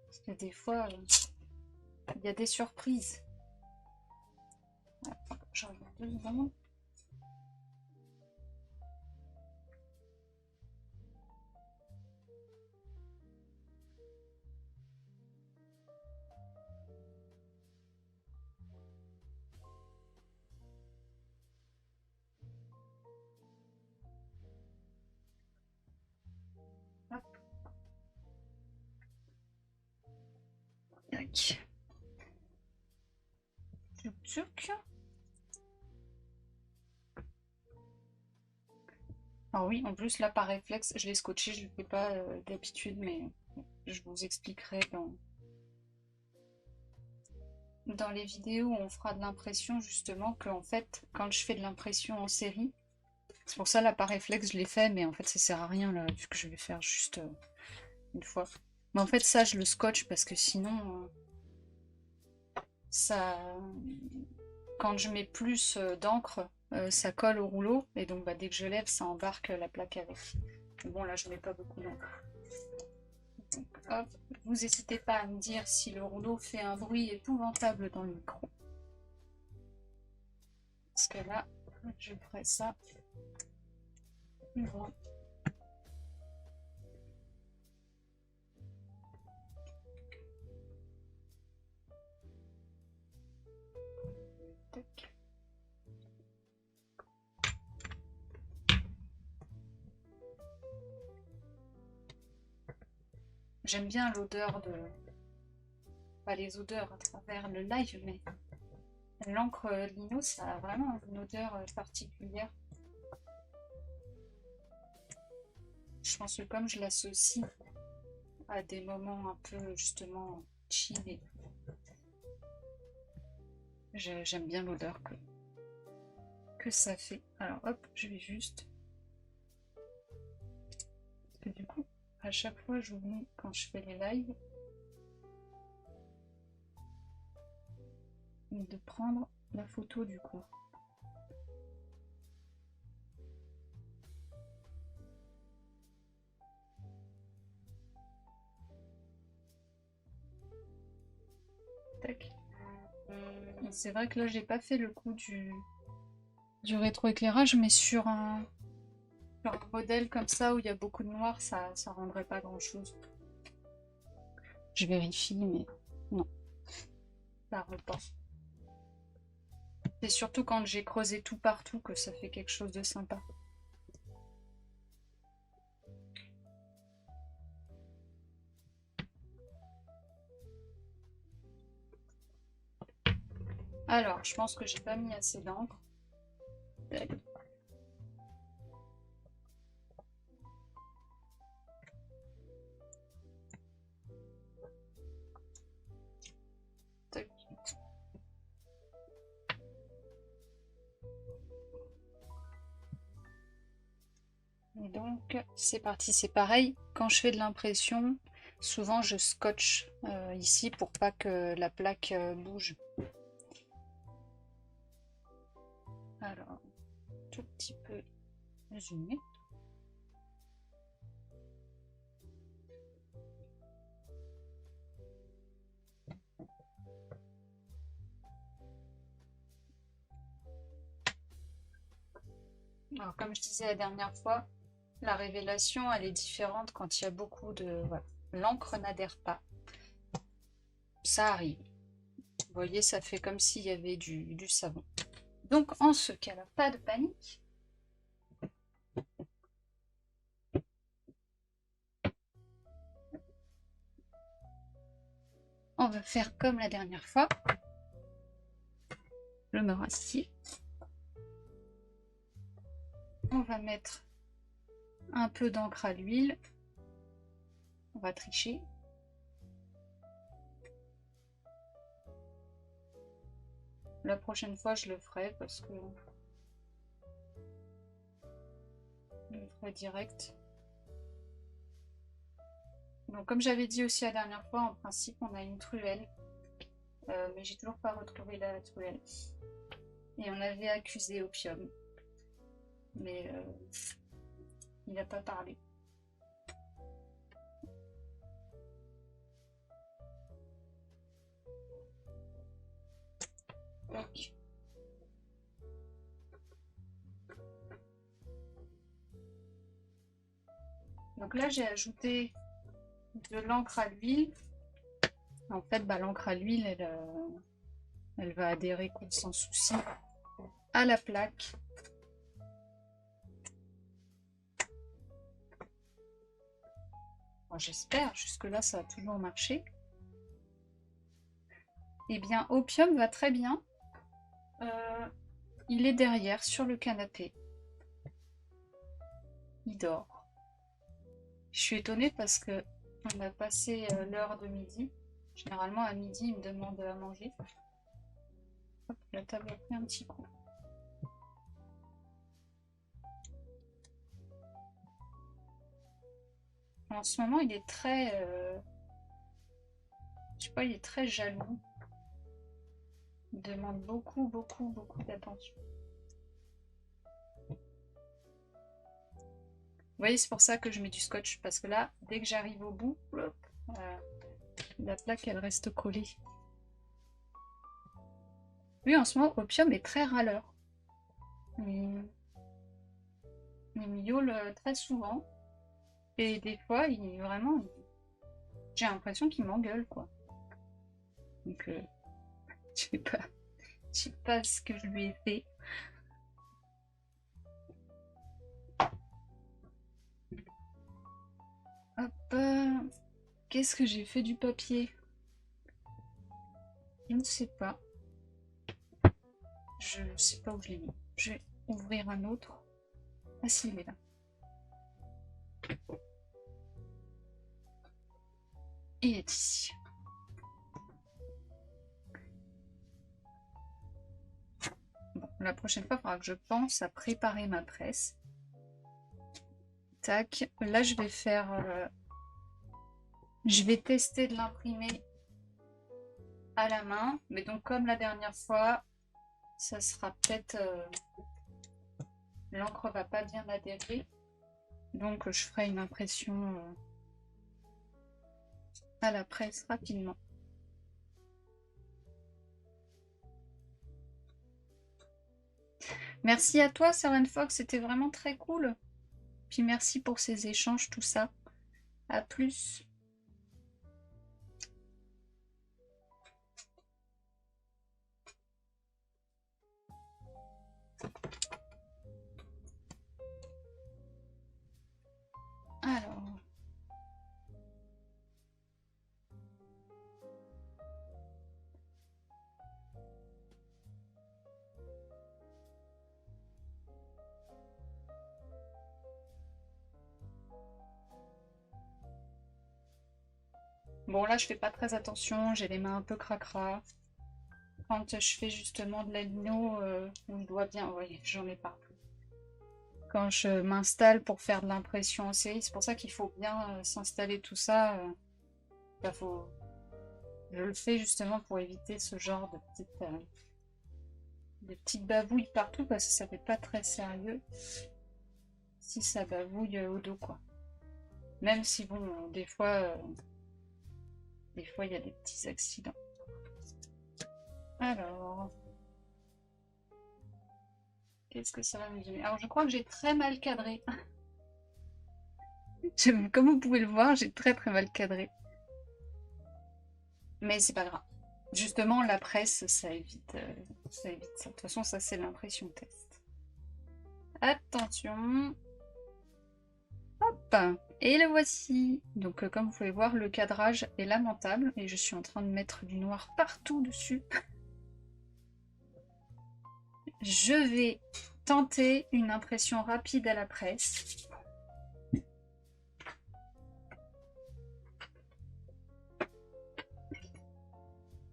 Speaker 1: Parce que des fois, il y a des surprises. Je regarde 2 secondes. Hop. Tac. Tchouk, tchouk. Alors oui, en plus là par réflexe, je l'ai scotché, je ne le fais pas d'habitude, mais je vous expliquerai dans les vidéos où on fera de l'impression justement que en fait, quand je fais de l'impression en série, c'est pour ça là par réflexe je l'ai fait, mais en fait ça sert à rien là, vu que je vais faire juste une fois. Mais en fait ça je le scotche parce que sinon ça, quand je mets plus d'encre, ça colle au rouleau et donc bah, dès que je lève ça embarque la plaque avec. Bon là je mets pas beaucoup d'encre. Donc, hop, vous n'hésitez pas à me dire si le rouleau fait un bruit épouvantable dans le micro. Parce que là, je ferai ça plus grand. Tac. J'aime bien l'odeur de... Pas les odeurs à travers le live, mais l'encre lino, ça a vraiment une odeur particulière. Je pense que comme je l'associe à des moments un peu justement chill, j'aime bien l'odeur que ça fait. Alors hop, je vais juste... Parce que du coup, à chaque fois j'oublie quand je fais les lives de prendre la photo du coup. Tac. C'est vrai que là j'ai pas fait le coup du rétroéclairage, mais sur un modèle comme ça où il y a beaucoup de noir, ça rendrait pas grand chose. Je vérifie, mais non, ça repart. C'est surtout quand j'ai creusé tout partout que ça fait quelque chose de sympa. Alors, je pense que j'ai pas mis assez d'encre. Et donc, c'est parti, c'est pareil. Quand je fais de l'impression, Souvent, je scotche ici pour pas que la plaque bouge. Alors, tout petit peu zoomer. Alors, comme je disais la dernière fois, la révélation, elle est différente quand il y a beaucoup de... Voilà. L'encre n'adhère pas. Ça arrive. Vous voyez, ça fait comme s'il y avait du savon. Donc, en ce cas-là, pas de panique. On va faire comme la dernière fois. Je me rassieds. On va mettre un peu d'encre à l'huile. On va tricher. La prochaine fois, je le ferai parce que je le ferai direct. Donc, comme j'avais dit aussi la dernière fois, en principe, on a une truelle. Mais j'ai toujours pas retrouvé la truelle. Et on avait accusé Opium. Mais il n'a pas parlé. Donc, là, j'ai ajouté de l'encre à l'huile. En fait, l'encre à l'huile, elle va adhérer sans souci à la plaque. Bon, j'espère, jusque-là, ça a toujours marché. Eh bien, Opium va très bien. Il est derrière, sur le canapé. Il dort. Je suis étonnée parce que on a passé l'heure de midi. Généralement, à midi, il me demande à manger. Hop, la table a pris un petit coup. En ce moment, il est très... je sais pas, il est très jaloux. Il demande beaucoup, beaucoup, beaucoup d'attention. Vous voyez, c'est pour ça que je mets du scotch. Parce que là, dès que j'arrive au bout, hop, la plaque, elle reste collée. Lui, en ce moment, Opium est très râleur. Il miaule très souvent. Et des fois, vraiment... J'ai l'impression qu'il m'engueule, quoi. Donc, je sais pas ce que je lui ai fait. Hop, qu'est-ce que j'ai fait du papier? Je ne sais pas. Je ne sais pas où je l'ai mis. Je vais ouvrir un autre. Ah si, il est là. Il est ici. Bon, la prochaine fois, il faudra que je pense à préparer ma presse. Tac. Là, je vais faire... je vais tester de l'imprimer à la main. Mais donc, comme la dernière fois, ça sera peut-être... l'encre va pas bien adhérer. Donc, je ferai une impression à la presse rapidement. Merci à toi, Seren Fox, c'était vraiment très cool. Puis merci pour ces échanges, tout ça. À plus. Alors... Bon, là, je fais pas très attention, j'ai les mains un peu cracra. Quand je fais justement de la lino, on doit bien... Oui, j'en ai partout. Quand je m'installe pour faire de l'impression en série, c'est pour ça qu'il faut bien s'installer tout ça. Enfin, je le fais justement pour éviter ce genre de petites bavouilles partout parce que ça fait pas très sérieux si ça bavouille au dos, quoi. Même si, bon, des fois, il y a des petits accidents. Alors, qu'est-ce que ça va me donner? Alors, je crois que j'ai très mal cadré. Comme vous pouvez le voir, j'ai très très mal cadré. Mais c'est pas grave. Justement, la presse, ça évite ça. De toute façon, ça, c'est l'impression test. Attention. Hop. Et le voici. Donc, comme vous pouvez voir, le cadrage est lamentable. Et je suis en train de mettre du noir partout dessus. Je vais tenter une impression rapide à la presse.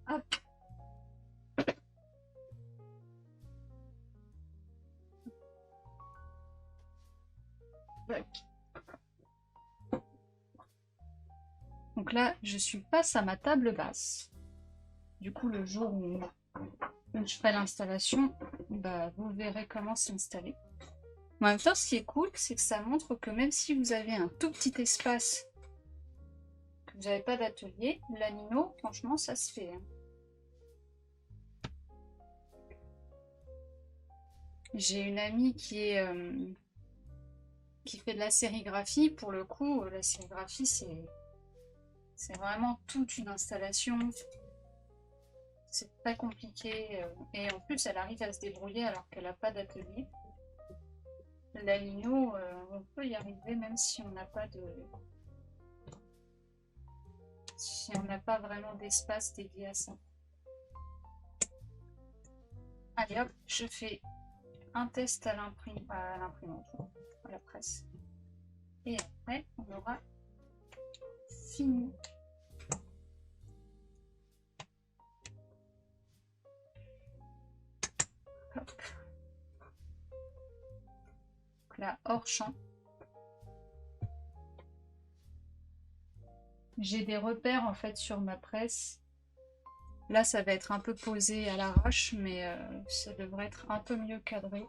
Speaker 1: Hop. Donc là, je suis face à ma table basse. Du coup, le jour où je ferai l'installation, bah, vous verrez comment s'installer. En même temps, ce qui est cool, c'est que ça montre que même si vous avez un tout petit espace, que vous n'avez pas d'atelier, la Nino, franchement, ça se fait. Hein. J'ai une amie qui fait de la sérigraphie. Pour le coup, la sérigraphie, c'est vraiment toute une installation. C'est très compliqué. Et en plus, elle arrive à se débrouiller alors qu'elle n'a pas d'atelier. La lino, on peut y arriver même si on n'a pas vraiment d'espace dédié à ça. Allez hop, je fais un test à l'imprimante, à la presse. Et après, on aura fini. Hop. Donc là, hors champ. J'ai des repères en fait sur ma presse. Là, ça va être un peu posé à l'arrache, mais ça devrait être un peu mieux cadré.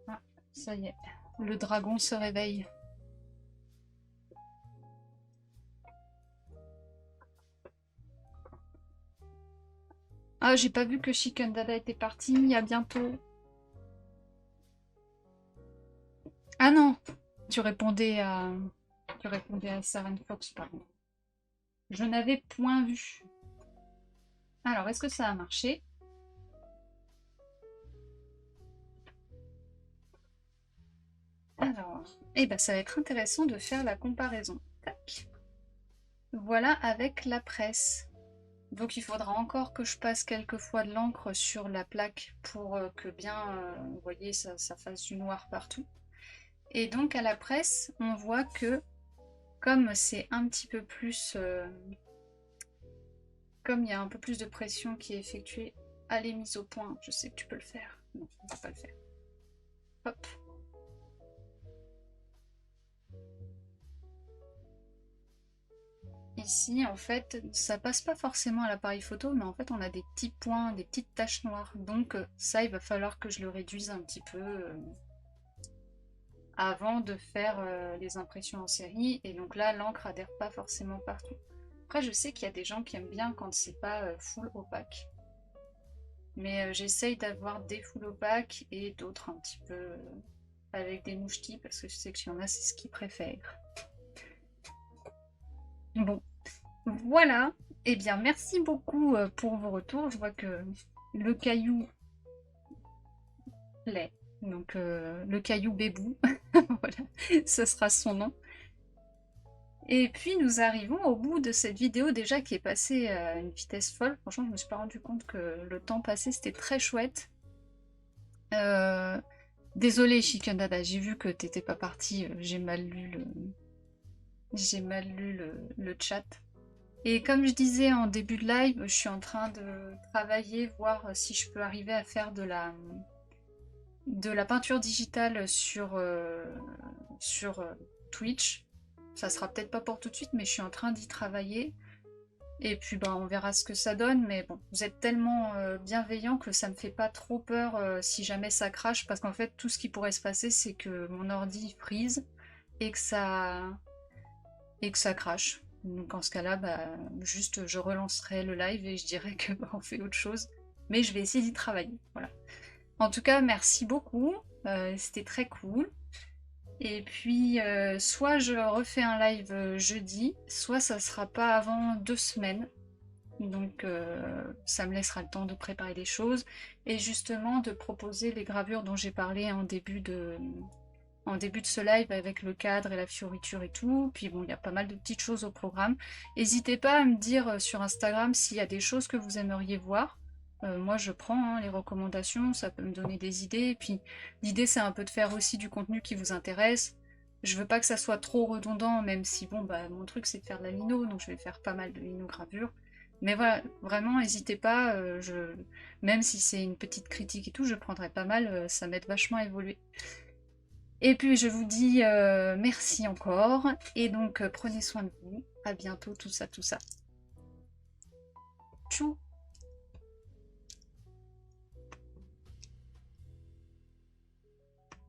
Speaker 1: Ah, ça y est, le dragon se réveille. Ah, j'ai pas vu que Chicken Dada était parti. À bientôt. Ah non, tu répondais à Saren Fox, pardon. Je n'avais point vu. Alors, est-ce que ça a marché? Alors, eh ben, ça va être intéressant de faire la comparaison. Tac. Voilà avec la presse. Donc il faudra encore que je passe quelques fois de l'encre sur la plaque pour que bien, vous voyez, ça fasse du noir partout. Et donc à la presse, on voit que comme c'est un petit peu plus... comme il y a un peu plus de pression qui est effectuée à les mises au point, je sais que tu peux le faire. Non, on va pas le faire. Hop. Ici, en fait, ça passe pas forcément à l'appareil photo, mais en fait, on a des petits points, des petites taches noires. Donc ça, il va falloir que je le réduise un petit peu avant de faire les impressions en série. Et donc là, l'encre adhère pas forcément partout. Après, je sais qu'il y a des gens qui aiment bien quand c'est pas full opaque. Mais j'essaye d'avoir des full opaques et d'autres un petit peu avec des mouchetis, parce que je sais qu'il y en a, c'est ce qu'ils préfèrent. Bon, voilà. Eh bien, merci beaucoup pour vos retours. Je vois que le caillou plaît. Donc, le caillou Bébou, voilà, ce sera son nom. Et puis, nous arrivons au bout de cette vidéo déjà qui est passée à une vitesse folle. Franchement, je me suis pas rendu compte que le temps passé, c'était très chouette. Désolée, Chicken Dada, j'ai vu que t'étais pas parti. J'ai mal lu le chat. Et comme je disais en début de live, je suis en train de travailler, voir si je peux arriver à faire de la peinture digitale sur Twitch. Ça sera peut-être pas pour tout de suite, mais je suis en train d'y travailler. Et puis ben, on verra ce que ça donne, mais bon, vous êtes tellement bienveillant que ça me fait pas trop peur si jamais ça crache, parce qu'en fait tout ce qui pourrait se passer c'est que mon ordi freeze et que ça crache. Donc en ce cas-là, bah, juste je relancerai le live et je dirai que bah, on fait autre chose. Mais je vais essayer d'y travailler. Voilà. En tout cas, merci beaucoup. C'était très cool. Et puis, soit je refais un live jeudi, soit ça sera pas avant 2 semaines. Donc, ça me laissera le temps de préparer les choses et justement de proposer les gravures dont j'ai parlé en début de ce live avec le cadre et la fioriture et tout. Puis bon, il y a pas mal de petites choses au programme. N'hésitez pas à me dire sur Instagram s'il y a des choses que vous aimeriez voir. Moi, je prends hein, les recommandations, ça peut me donner des idées. Et puis, l'idée, c'est un peu de faire aussi du contenu qui vous intéresse. Je veux pas que ça soit trop redondant, même si, bon, bah, mon truc, c'est de faire de la lino, donc je vais faire pas mal de lino-gravure. Mais voilà, vraiment, n'hésitez pas, même si c'est une petite critique et tout, je prendrai pas mal, ça m'aide vachement à évoluer. Et puis je vous dis merci encore, et donc prenez soin de vous, à bientôt, tout ça, tout ça. Tchou!